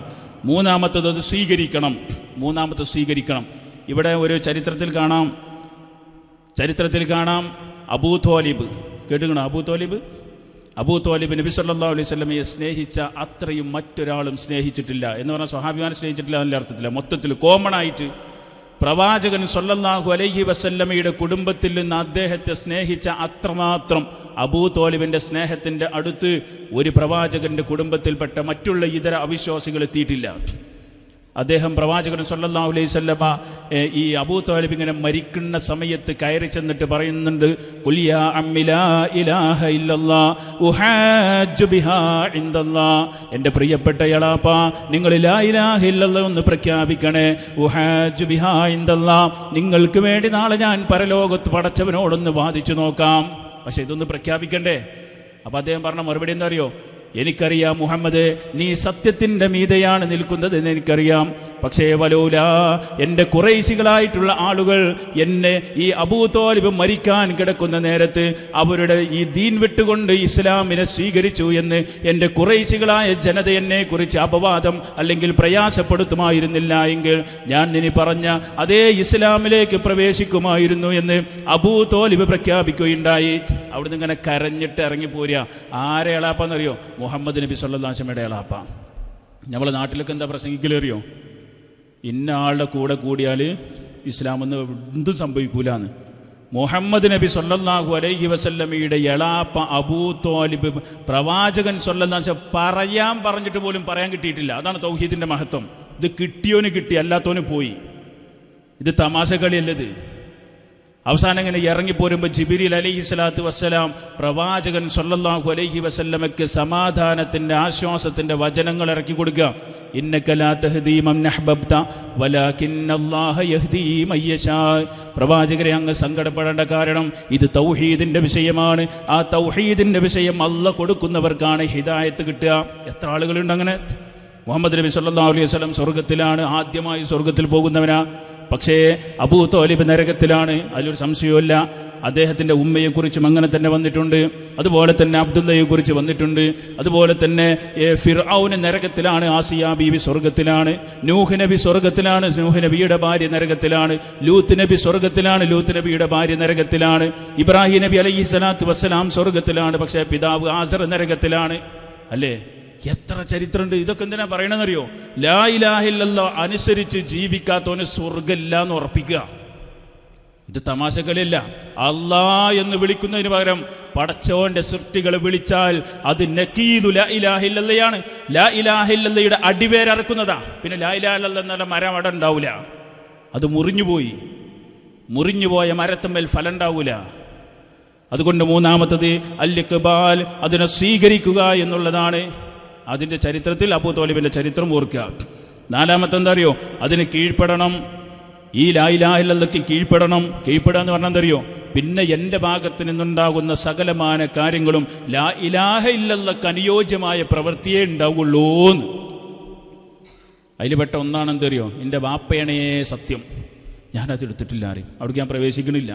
മൂന്നാമത്തത് അത് സ്വീകരിക്കണം. ഇവിടെ ഒരു ചരിത്രത്തിൽ കാണാം അബൂ ത്വാലിബ്. കേട്ടുകണോ? അബൂ ത്വാലിബ് നബി സല്ലല്ലാഹു അലൈഹി വസല്ലമയെ സ്നേഹിച്ച അത്രയും മറ്റൊരാളും സ്നേഹിച്ചിട്ടില്ല എന്ന് പറഞ്ഞാൽ സ്വഹാബിമാരെ സ്നേഹിച്ചിട്ടില്ല അതിൻ്റെ അർത്ഥത്തില്ല. മൊത്തത്തിൽ കോമൺ ആയിട്ട് പ്രവാചകൻ സല്ലല്ലാഹു അലൈഹി വസല്ലമയുടെ കുടുംബത്തിൽ നിന്ന് അദ്ദേഹത്തെ സ്നേഹിച്ച അത്രമാത്രം അബൂ ത്വാലിബിൻ്റെ സ്നേഹത്തിൻ്റെ അടുത്ത് ഒരു പ്രവാചകൻ്റെ കുടുംബത്തിൽപ്പെട്ട മറ്റുള്ള ഇതര അവിശ്വാസികൾ എത്തിയിട്ടില്ല. അദ്ദേഹം പ്രവാചകൻ സല്ലല്ലാഹു അലൈഹി വസല്ലമ ഈ അബൂ ത്വാലിബ് ഇങ്ങനെ മരിക്കുന്ന സമയത്ത് കയറി ചെന്നിട്ട് പറയുന്നുണ്ട്, ഖുൽ യാ അമ്മി ലാ ഇലാഹ ഇല്ലല്ലാഹ് ഉഹാജ്ജു ബിഹാ ഇൻദല്ലാഹ്. എൻ്റെ പ്രിയപ്പെട്ട എളാപ്പ, നിങ്ങൾ ലാ ഇലാഹ ഇല്ലല്ലാഹ് ഒന്ന് പ്രഖ്യാപിക്കണേ. ഉഹാജ്ജു ബിഹാ ഇൻദല്ലാഹ്, നിങ്ങൾക്ക് വേണ്ടി നാളെ ഞാൻ പരലോകത്ത് പടച്ചവനോടൊന്ന് വാദിച്ചു നോക്കാം. പക്ഷെ ഇതൊന്ന് പ്രഖ്യാപിക്കണ്ടേ? അപ്പം അദ്ദേഹം പറഞ്ഞ മറുപടി എന്താ അറിയോ? എനിക്കറിയാം മുഹമ്മദ്, നീ സത്യത്തിൻ്റെ മീതെയാണ് നിൽക്കുന്നത് എന്ന് എനിക്കറിയാം. പക്ഷേ വലൂലാ, എൻ്റെ ഖുറൈശികളായിട്ടുള്ള ആളുകൾ എന്നെ ഈ അബൂ ത്വാലിബ് മരിക്കാൻ കിടക്കുന്ന നേരത്ത് അവരുടെ ഈ ദീൻ വിട്ടുകൊണ്ട് ഇസ്ലാമിനെ സ്വീകരിച്ചു എന്ന് എൻ്റെ ഖുറൈശികളായ ജനത എന്നെക്കുറിച്ച് അപവാദം അല്ലെങ്കിൽ പ്രയാസപ്പെടുത്തുമായിരുന്നില്ല എങ്കിൽ ഞാൻ ഇനി പറഞ്ഞ അതേ ഇസ്ലാമിലേക്ക് പ്രവേശിക്കുമായിരുന്നു എന്ന് അബൂ ത്വാലിബ് പ്രഖ്യാപിക്കുകയുണ്ടായി. അവിടുന്ന് ഇങ്ങനെ കരഞ്ഞിട്ട് ഇറങ്ങിപ്പോരുക. ആരെ എളാപ്പാന്നറിയോ? മുഹമ്മദ് നബി സല്ലല്ലാഹു അലൈഹി വസല്ലമയുടെ എളാപ്പ. നമ്മളെ നാട്ടിലൊക്കെ എന്താ പ്രസംഗിക്കലേറിയോ? ഇന്ന ആളുടെ കൂടെ കൂടിയാൽ ഇസ്ലാമെന്ന് എന്തും സംഭവിക്കൂലെന്ന്. മുഹമ്മദ് നബി സല്ലല്ലാഹു അലൈഹി വസല്ലമയുടെ എളാപ്പ അബൂ ത്വാലിബ് പ്രവാചകൻ സല്ലല്ലാഹു അലൈഹി വസല്ലം പറഞ്ഞിട്ട് പോലും പറയാൻ കിട്ടിയിട്ടില്ല. അതാണ് തൗഹീദിൻ്റെ മഹത്വം. ഇത് കിട്ടിയോന് കിട്ടി, അല്ലാത്തവന് പോയി. ഇത് തമാശ കളിയല്ലത്. അവസാനം ഇങ്ങനെ ഇറങ്ങിപ്പോരുമ്പോൾ ജിബ്രീൽ അലൈഹി സ്വലാത്തു വസ്സലാം പ്രവാചകൻ സല്ലല്ലാഹു അലൈഹി വസല്ലമയ്ക്ക് സമാധാനത്തിൻ്റെ ആശ്വാസത്തിൻ്റെ വചനങ്ങൾ ഇറക്കി കൊടുക്കുക. ഇന്നക ലാ തഹ്ദീ മൻ അഹ്ബബ്ത വലാകിന്നല്ലാഹ യഹ്ദീ മൻ യശാ. പ്രവാചകരെ, അങ്ങ് സങ്കടപ്പെടേണ്ട കാരണം ഇത് തൗഹീദിൻ്റെ വിഷയമാണ്. ആ തൗഹീദിൻ്റെ വിഷയം അല്ലാഹ് കൊടുക്കുന്നവർക്കാണ് ഹിദായത്ത് കിട്ടുക. എത്ര ആളുകളുണ്ട് അങ്ങനെ? മുഹമ്മദ് നബി സല്ലല്ലാഹു അലൈഹി വസല്ലം സ്വർഗത്തിലാണ്, ആദ്യമായി സ്വർഗത്തിൽ പോകുന്നവനാ. പക്ഷേ അബൂ ത്വാലിബ് നരകത്തിലാണ്, അതിലൊരു സംശയവുമില്ല. അദ്ദേഹത്തിൻ്റെ ഉമ്മയെക്കുറിച്ചും അങ്ങനെ തന്നെ വന്നിട്ടുണ്ട്. അതുപോലെ തന്നെ അബ്ദുള്ളയെക്കുറിച്ച് വന്നിട്ടുണ്ട്. അതുപോലെ തന്നെ ഫിർഔൻ നരകത്തിലാണ്, ആസിയ ബീവി സ്വർഗത്തിലാണ്, നൂഹ് നബി സ്വർഗത്തിലാണ്, നൂഹ് നബിയുടെ ഭാര്യ നരകത്തിലാണ്, ലൂത്ത് നബി സ്വർഗത്തിലാണ്, ലൂത്ത് നബിയുടെ ഭാര്യ നരകത്തിലാണ്, ഇബ്രാഹിം നബി അലൈഹി സ്വലാത്തു വസ്സലാം സ്വർഗത്തിലാണ്, പക്ഷേ പിതാവ് ആസർ നരകത്തിലാണ്. അല്ലേ? എത്ര ചരിത്രമുണ്ട്. ഇതൊക്കെ എന്തിനാ പറയണമെന്നറിയോ? ലാ ഇലാഹ ഇല്ലല്ലാഹ് അനുസരിച്ച് ജീവിക്കാത്തവന് സ്വർഗ്ഗമില്ല എന്ന് ഉറപ്പിക്കുക. ഇത് തമാശകളില്ല. അല്ലാ എന്ന് വിളിക്കുന്നതിന് പകരം പടച്ചോന്റെ സൃഷ്ടികൾ വിളിച്ചാൽ അത് നക്കീദു ലാ ഇലാഹ ഇല്ലല്ലയാണ്. ലാ ഇലാഹ ഇല്ലല്ലയുടെ അടിവേരറക്കുന്നതാ. പിന്നെ ലാ ഇലാഹ ഇല്ലല്ലാഹ് എന്ന മരം അവിടെ ഉണ്ടാവില്ല. അത് മുറിഞ്ഞുപോയ മരത്തമ്മൽ ഫലം ഉണ്ടാവൂല. അതുകൊണ്ട് മൂന്നാമത്തത് അൽ-ഇഖ്ബാൽ, അതിനെ സ്വീകരിക്കുക എന്നുള്ളതാണ്. അതിൻ്റെ ചരിത്രത്തിൽ അബൂ ത്വാലിബിൻ്റെ ചരിത്രം ഓർക്കുക. നാലാമത്തെ എന്താ അറിയോ? അതിന് കീഴ്പ്പെടണം. ഈ ലാ ഇലാഹ ഇല്ലല്ലാഹ്ക്ക് കീഴ്പ്പെടണം. കീഴ്പ്പെടുക എന്ന് പറഞ്ഞാൽ എന്തറിയോ? പിന്നെ എൻ്റെ ഭാഗത്ത് നിന്നുണ്ടാകുന്ന സകലമാന കാര്യങ്ങളും ലാ ഇലാഹ ഇല്ലല്ലാഹ്ക്ക് അനുയോജ്യമായ പ്രവൃത്തിയേ ഉണ്ടാവുള്ളൂന്ന്. അതിൽ പെട്ട ഒന്നാണെന്തറിയോ? എൻ്റെ ബാപ്പയണേ സത്യം, ഞാനതെടുത്തിട്ടില്ല, ആരെയും അവിടേക്ക് ഞാൻ പ്രവേശിക്കണില്ല.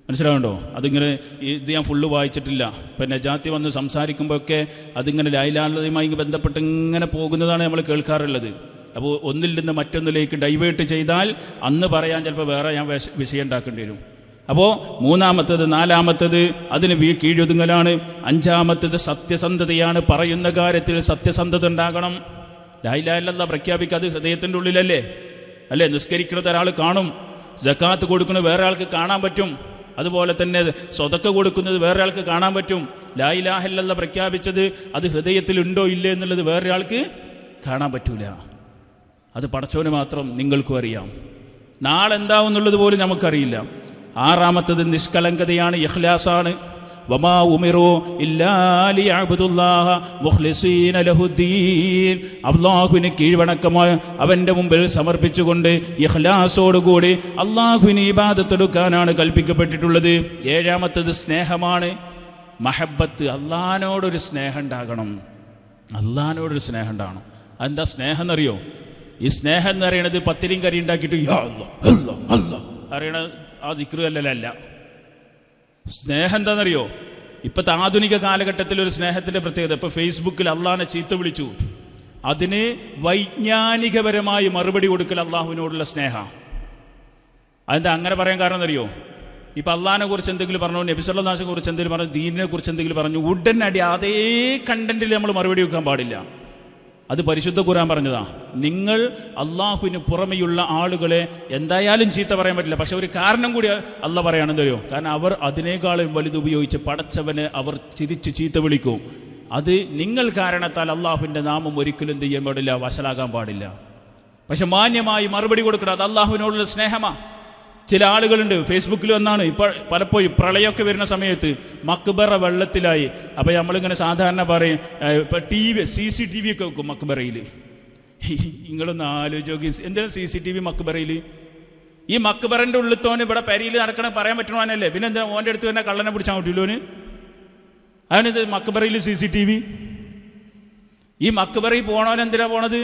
മനസ്സിലാവുണ്ടോ? അതിങ്ങനെ ഇത് ഞാൻ ഫുള്ള് വായിച്ചിട്ടില്ല. ഇപ്പം നജാത്തി വന്ന് സംസാരിക്കുമ്പോഴൊക്കെ അതിങ്ങനെ ലാ ഇലാഹ ഇല്ലല്ലാഹുമായി ബന്ധപ്പെട്ട് ഇങ്ങനെ പോകുന്നതാണ് നമ്മൾ കേൾക്കാറുള്ളത്. അപ്പോൾ ഒന്നിൽ നിന്ന് മറ്റൊന്നിലേക്ക് ഡൈവേർട്ട് ചെയ്താൽ അന്ന് പറയാൻ ചിലപ്പോൾ വേറെ ഞാൻ വിഷയം ഉണ്ടാക്കേണ്ടി വരും. അപ്പോൾ മൂന്നാമത്തത്, നാലാമത്തത് അതിന് കീഴൊതുങ്ങലാണ്. അഞ്ചാമത്തത് സത്യസന്ധതയാണ്. പറയുന്ന കാര്യത്തിൽ സത്യസന്ധത ഉണ്ടാകണം. ലാ ഇലാഹ ഇല്ലല്ലാഹ് പ്രഖ്യാപിക്കാതെ ഹൃദയത്തിൻ്റെ ഉള്ളിലല്ലേ അല്ലേ? നിസ്കരിക്കുന്നത് ഒരാൾ കാണും, സക്കാത്ത് കൊടുക്കുന്നത് വേറെ ആൾക്ക് കാണാൻ പറ്റും, അതുപോലെ തന്നെ സ്വതക്ക കൊടുക്കുന്നത് വേറെ ആൾക്ക് കാണാൻ പറ്റും. ലാ ഇലാഹ ഇല്ലല്ലാഹ് പ്രഖ്യാപിച്ചത് അത് ഹൃദയത്തിലുണ്ടോ ഇല്ലേ എന്നുള്ളത് വേറെ ആൾക്ക് കാണാൻ പറ്റൂല. അത് പടച്ചോന് മാത്രം നിങ്ങൾക്കും അറിയാം. നാളെ എന്താവുന്നുള്ളത് പോലും നമുക്കറിയില്ല. ആറാമത്തത് നിഷ്കളങ്കതയാണ്, ഇഖ്ലാസാണ്. വമാ ഉമിറു ഇല്ലാ ലിയഅബ്ദുല്ലാഹ മുഖ്ലിസീന ലഹുദ്ദീൻ. അല്ലാഹുവിന് കീഴ്വണക്കമായി അവൻ്റെ മുമ്പിൽ സമർപ്പിച്ചുകൊണ്ട് ഇഖ്ലാസോടുകൂടി അല്ലാഹുവിന് ഇബാദത്ത് എടുക്കാനാണ് കൽപ്പിക്കപ്പെട്ടിട്ടുള്ളത്. ഏഴാമത്തത് സ്നേഹമാണ്, മഹബത്ത്. അല്ലാഹുവിനോടൊരു സ്നേഹം ഉണ്ടാകണം. അല്ലാഹുവിനോടൊരു സ്നേഹം ഉണ്ടാകണം. അതെന്താ സ്നേഹം എന്നറിയോ? ഈ സ്നേഹം എന്ന് പറയുന്നത് പത്തിരിയും കറി ഉണ്ടാക്കിയിട്ട് യാ അല്ലാഹ് അല്ലാഹ് അല്ലാഹ് അറിയണ ആ ദിക്റ് അല്ല. സ്നേഹം എന്താണെന്നറിയോ? ഇപ്പോഴത്തെ ആധുനിക കാലഘട്ടത്തിൽ ഒരു സ്നേഹത്തിൻ്റെ പ്രത്യേകത, ഇപ്പോൾ ഫേസ്ബുക്കിൽ അള്ളാഹിനെ ചീത്ത വിളിച്ചു, അതിന് വൈജ്ഞാനികപരമായി മറുപടി കൊടുക്കൽ അള്ളാഹുവിനോടുള്ള സ്നേഹം. അതെന്താ അങ്ങനെ പറയാൻ കാരണം എന്നറിയോ? ഇപ്പം അള്ളാഹിനെ കുറിച്ച് എന്തെങ്കിലും പറഞ്ഞു, നബി സല്ലല്ലാഹു അലൈഹി വസല്ലമയെ കുറിച്ച് എന്തെങ്കിലും പറഞ്ഞു, ദീനിനെ കുറിച്ച് എന്തെങ്കിലും പറഞ്ഞു, ഉടനടി അതേ കണ്ടന്റിൽ നമ്മൾ മറുപടി വെക്കാൻ പാടില്ല. അത് പരിശുദ്ധ ഖുർആൻ പറഞ്ഞതാ. നിങ്ങൾ അള്ളാഹുവിന് പുറമെയുള്ള ആളുകളെ എന്തായാലും ചീത്ത പറയാൻ പറ്റില്ല. പക്ഷെ ഒരു കാരണം കൂടി അള്ളാഹ് പറയുകയാണെന്നറിയോ? കാരണം അവർ അതിനേക്കാളും വലുതുപയോഗിച്ച് പടച്ചവനെ അവർ ചിരിച്ച് ചീത്ത വിളിക്കും. അത് നിങ്ങൾ കാരണത്താൽ അള്ളാഹുവിൻ്റെ നാമം ഒരിക്കലും എന്ത് ചെയ്യാൻ പാടില്ല, വഷളാകാൻ പാടില്ല. പക്ഷെ മാന്യമായി മറുപടി കൊടുക്കണം. അത് അള്ളാഹുവിനോടുള്ള സ്നേഹമാണ്. ചില ആളുകളുണ്ട് ഫേസ്ബുക്കിൽ വന്നാണ് ഇപ്പോൾ പലപ്പോഴും പ്രളയമൊക്കെ വരുന്ന സമയത്ത് മക്ബറ വെള്ളത്തിലായി. അപ്പോൾ നമ്മളിങ്ങനെ സാധാരണ പറയും ഇപ്പോൾ CCTV ഒക്കെ വെക്കും മക്ബറയിൽ. നിങ്ങളൊന്ന് ആലോചിച്ച് നോക്കി, എന്തിനാണ് CCTV മക്ബറയിൽ? ഈ മക്ബറിൻ്റെ ഉള്ളിത്തോന് ഇവിടെ പെരിയിൽ നടക്കണ പറയാൻ പറ്റണവനല്ലേ? പിന്നെ എന്താ ഓൻ്റെ അടുത്ത് തന്നെ കള്ളനെ പിടിച്ചാൽ പറ്റില്ലോന്? അവനെന്ത് മക്ബറയിൽ CCTV? ഈ മക്ബറയിൽ പോണവനെന്തിനാ പോണത്?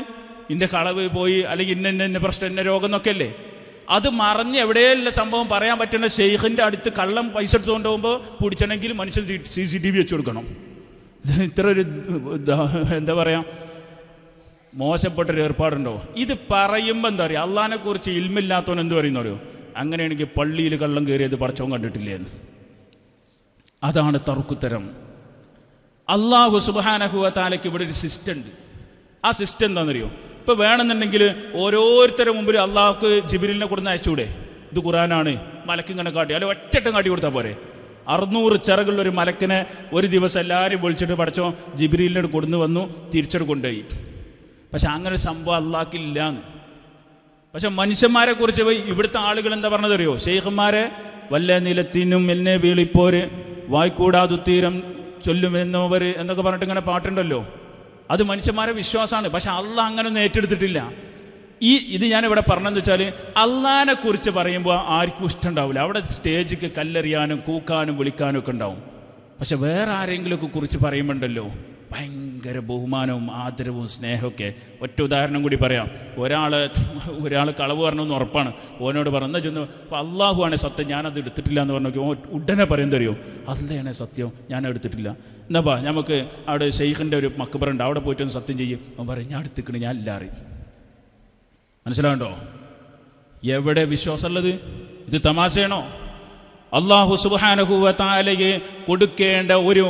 ഇൻ്റെ കളവ് പോയി, അല്ലെങ്കിൽ ഇന്ന പ്രശ്നം, ഇന്ന രോഗം എന്നൊക്കെ അല്ലേ? അത് മറിഞ്ഞ് എവിടെയുള്ള സംഭവം പറയാൻ പറ്റുന്ന ഷെയ്ഖിൻ്റെ അടുത്ത് കള്ളം പൈസ എടുത്തുകൊണ്ട് പോകുമ്പോൾ പിടിച്ചണമെങ്കിൽ മനുഷ്യൻ CCTV വെച്ച് കൊടുക്കണം. ഇത്ര ഒരു എന്താ പറയുക, മോശപ്പെട്ടൊരു ഏർപ്പാടുണ്ടോ? ഇത് പറയുമ്പോൾ എന്താ പറയുക, അള്ളാഹിനെ കുറിച്ച് ഇൽമില്ലാത്തവൻ എന്ത് പറയുന്നവരോ? അങ്ങനെയാണെങ്കിൽ പള്ളിയിൽ കള്ളം കയറിയത് പടച്ചവൻ കണ്ടിട്ടില്ലേന്ന്. അതാണ് തർക്കുത്തരം. അള്ളാഹു സുബ്ഹാനഹു വ തആലയ്ക്ക് ഇവിടെ ഒരു സിസ്റ്റം ഉണ്ട്. ആ സിസ്റ്റം എന്താണെന്നറിയോ? ഇപ്പോൾ വേണമെന്നുണ്ടെങ്കിൽ ഓരോരുത്തരുടെ മുമ്പിൽ അള്ളാഹുക്ക് ജിബ്രീലിനെ കൊടുന്ന് അയച്ചൂടെ? ഇത് ഖുർആനാണ്, മലക്കിങ്ങനെ കാട്ടി, അല്ലെ ഒറ്റട്ടം കാട്ടി കൊടുത്താൽ പോരെ? 600 ചിറകുള്ളൊരു മലക്കിനെ ഒരു ദിവസം എല്ലാവരും വിളിച്ചിട്ട് പഠിച്ചോ ജിബ്രീലിനോട് കൊടുന്ന് വന്നു, തിരിച്ചോട് കൊണ്ടുപോയി. പക്ഷെ അങ്ങനെ ഒരു സംഭവം അള്ളാഹ്ക്കില്ലാന്ന്. പക്ഷെ മനുഷ്യന്മാരെ കുറിച്ച് ഇവിടുത്തെ ആളുകൾ എന്താ പറഞ്ഞതറിയോ? ഷെയ്ഖന്മാരെ വല്ല നിലത്തിനും എന്നെ വീളിപ്പോര് വായ്ക്കൂടാതുത്തീരം ചൊല്ലുമെന്നവർ എന്നൊക്കെ പറഞ്ഞിട്ട് ഇങ്ങനെ പാട്ടുണ്ടല്ലോ. അത് മനുഷ്യന്മാരെ വിശ്വാസമാണ്. പക്ഷെ അള്ളാഹ് അങ്ങനെയൊന്നും ഏറ്റെടുത്തിട്ടില്ല. ഇത് ഞാനിവിടെ പറഞ്ഞതെന്ന് വെച്ചാൽ അള്ളാഹിനെ കുറിച്ച് പറയുമ്പോൾ ആർക്കും ഇഷ്ടമുണ്ടാവില്ല. അവിടെ സ്റ്റേജിക്ക് കല്ലെറിയാനും കൂക്കാനും വിളിക്കാനും ഒക്കെ ഉണ്ടാവും. പക്ഷെ വേറെ ആരെങ്കിലുമൊക്കെ കുറിച്ച് പറയുമ്പോണ്ടല്ലോ ഭയങ്കര ബഹുമാനവും ആദരവും സ്നേഹമൊക്കെ. ഒറ്റ ഉദാഹരണം കൂടി പറയാം. ഒരാൾ കളവ് പറഞ്ഞെന്ന് ഉറപ്പാണ്. ഓനോട് പറഞ്ഞ ചെന്ന് അപ്പോൾ അള്ളാഹു ആണ് സത്യം, ഞാനത് എടുത്തിട്ടില്ല എന്ന് പറഞ്ഞു. ഉടനെ പറയും തരുമോ? അള്ളയാണ് സത്യം, ഞാൻ എടുത്തിട്ടില്ല. എന്നാ നമുക്ക് അവിടെ ഷെയ്ഖിൻ്റെ ഒരു മക്ബറുണ്ട്, അവിടെ പോയിട്ടൊന്ന് സത്യം ചെയ്യും. അവൻ പറയും ഞാൻ എടുത്തിക്കണേ, ഞാൻ ഇല്ല അറിയും. മനസ്സിലാവുണ്ടോ? എവിടെ വിശ്വാസമുള്ളത്? ഇത് തമാശയാണോ? അല്ലാഹു സുബ്ഹാനഹു വ തആലയെ കൊടുക്കേണ്ട ഒരു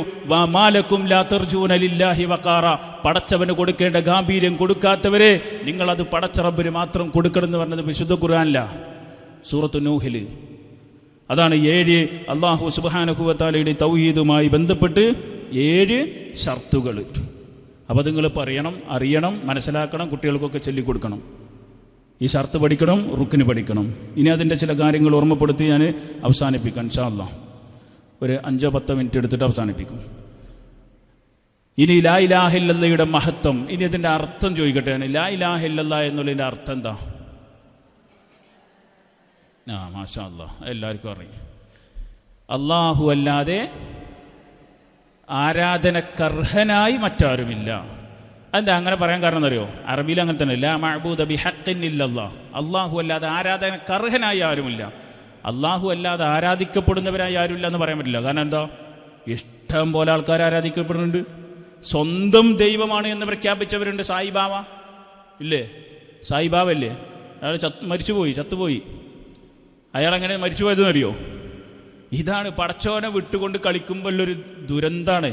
മാലക്കും ലാ തർജൂന ലില്ലാഹി വഖാറ, പടച്ചവന് കൊടുക്കേണ്ട ഗാംഭീര്യം കൊടുക്കാത്തവരെ നിങ്ങളത് പടച്ച റബ്ബിന് മാത്രം കൊടുക്കണം എന്ന് പറഞ്ഞത് വിശുദ്ധ ഖുർആനില സൂറത്തു നൂഹിൽ. അതാണ് 7 അല്ലാഹു സുബ്ഹാനഹു വ തആലയുടെ തൗഹീദുമായി ബന്ധപ്പെട്ട് 7 ഷർത്തുകൾ. അപ്പോൾ നിങ്ങൾ പറയണം, അറിയണം, മനസ്സിലാക്കണം, കുട്ടികൾക്കൊക്കെ ചൊല്ലിക്കൊടുക്കണം. ഈ ഷർത്ത് പഠിക്കണം, റുക്കിന് പഠിക്കണം. ഇനി അതിൻ്റെ ചില കാര്യങ്ങൾ ഓർമ്മപ്പെടുത്തി ഞാൻ അവസാനിപ്പിക്കാം ഇൻഷാ അല്ലാഹ്. ഒരു 5-10 മിനിറ്റ് എടുത്തിട്ട് അവസാനിപ്പിക്കും. ഇനി ലാ ഇലാഹ ഇല്ലല്ലാഹയുടെ മഹത്വം, ഇനി അതിൻ്റെ അർത്ഥം ചോദിക്കട്ടെ. ലാ ഇലാഹ ഇല്ലല്ലാഹ് എന്നുള്ളതിൻ്റെ അർത്ഥം എന്താ? മാഷാ അല്ലാഹ്, എല്ലാവർക്കും അറിയാം. അള്ളാഹു അല്ലാതെ ആരാധനക്കർഹനായി മറ്റാരുമില്ല. അതെന്താ അങ്ങനെ പറയാൻ കാരണം എന്നറിയോ? അറബിയിൽ അങ്ങനെ തന്നെ, ലാ മഅബൂദ ബിഹഖ്ഖിൻ ഇല്ലല്ലാഹ്, അള്ളാഹു അല്ലാതെ ആരാധനക്കർഹനായി ആരുമില്ല. അള്ളാഹു അല്ലാതെ ആരാധിക്കപ്പെടുന്നവരായി ആരുമില്ല എന്ന് പറയാൻ പറ്റില്ല. കാരണം എന്താ? ഇഷ്ടം പോലെ ആൾക്കാർ ആരാധിക്കപ്പെടുന്നുണ്ട്. സ്വന്തം ദൈവമാണ് എന്ന് പ്രഖ്യാപിച്ചവരുണ്ട്. സായിബാബ ഇല്ലേ? സായിബാബ അല്ലേ? അയാൾ ചത്തുപോയി. അയാളെങ്ങനെ മരിച്ചു പോയതെന്ന് അറിയോ? ഇതാണ് പടച്ചോനെ വിട്ടുകൊണ്ട് കളിക്കുമ്പോഴൊരു ദുരന്താണ്.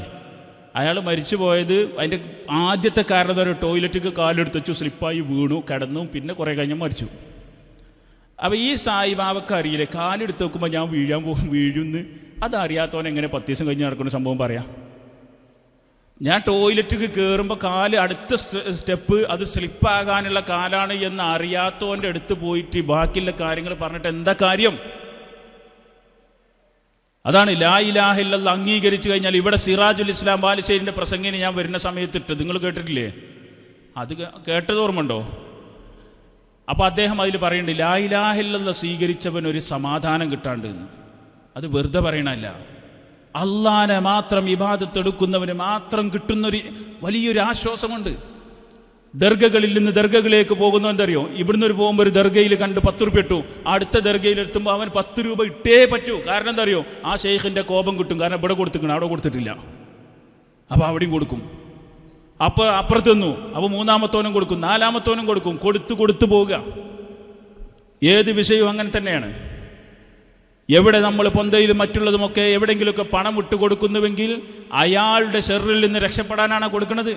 അയാൾ മരിച്ചു പോയത് അതിൻ്റെ ആദ്യത്തെ കാരണം ഒരു ടോയ്ലറ്റിക്ക് കാലെടുത്ത് വെച്ചു, സ്ലിപ്പായി വീണു, കിടന്നു, പിന്നെ കുറേ കഴിഞ്ഞ് മരിച്ചു. അപ്പോൾ ഈ സായിബാബക്ക് അറിയില്ലേ കാലെടുത്ത് വെക്കുമ്പോൾ ഞാൻ വീഴുന്ന്? അതറിയാത്തവൻ എങ്ങനെ 10 ദിവസം കഴിഞ്ഞ് നടക്കുന്ന സംഭവം പറയാം? ഞാൻ ടോയ്ലറ്റിക്ക് കയറുമ്പോൾ കാല് അടുത്ത സ്റ്റെപ്പ് അത് സ്ലിപ്പാകാനുള്ള കാലാണ് എന്ന് അറിയാത്തവൻ്റെ അടുത്ത് പോയിട്ട് ബാക്കിയുള്ള കാര്യങ്ങൾ പറഞ്ഞിട്ട് എന്താ കാര്യം? അതാണ് ലാ ഇലാഹ ഇല്ലല്ലാഹ് അംഗീകരിച്ചു കഴിഞ്ഞാൽ, ഇവിടെ സിറാജുൽ ഇസ്ലാം ബാലുശ്ശേരിൻ്റെ പ്രസംഗിന് ഞാൻ വരുന്ന സമയത്തിട്ട് നിങ്ങൾ കേട്ടിട്ടില്ലേ? അത് കേട്ടത് ഓർമ്മയുണ്ടോ? അപ്പോൾ അദ്ദേഹം അതിൽ പറയുന്നുണ്ട്, ലാ ഇലാഹ ഇല്ലല്ലാഹ് സ്വീകരിച്ചവൻ ഒരു സമാധാനം കിട്ടാണ്ട് എന്ന്. അത് വെറുതെ പറയണല്ല. അള്ളാനെ മാത്രം ഇബാദത്ത് എടുക്കുന്നവന് മാത്രം കിട്ടുന്നൊരു വലിയൊരു ആശ്വാസമുണ്ട്. ദർഗകളിൽ നിന്ന് ദർഗകളിലേക്ക് പോകുന്ന എന്തറിയോ? ഇവിടുന്ന് പോകുമ്പോൾ ഒരു ദർഗയിൽ കണ്ട് 10 രൂപ ഇട്ടു, അടുത്ത ദർഗയിൽ എത്തുമ്പോൾ അവൻ 10 രൂപ ഇട്ടേ പറ്റൂ. കാരണം എന്താ അറിയോ? ആ ഷെയ്ഖിൻ്റെ കോപം കിട്ടും. കാരണം ഇവിടെ കൊടുത്തിക്കണം, അവിടെ കൊടുത്തിട്ടില്ല. അപ്പോൾ അവിടെയും കൊടുക്കും. അപ്പോൾ അപ്പുറത്ത് നിന്നു, അപ്പോൾ 3-ാമത്തോനും കൊടുക്കും, 4-ാമത്തോനും കൊടുക്കും. കൊടുത്തു പോവുക. ഏത് വിഷയവും അങ്ങനെ തന്നെയാണ്. എവിടെ നമ്മൾ പൊന്തയിലും മറ്റുള്ളതുമൊക്കെ എവിടെയെങ്കിലുമൊക്കെ പണം ഇട്ട് കൊടുക്കുന്നുവെങ്കിൽ അയാളുടെ ഷെറിൽ നിന്ന് രക്ഷപ്പെടാനാണ് കൊടുക്കുന്നത്.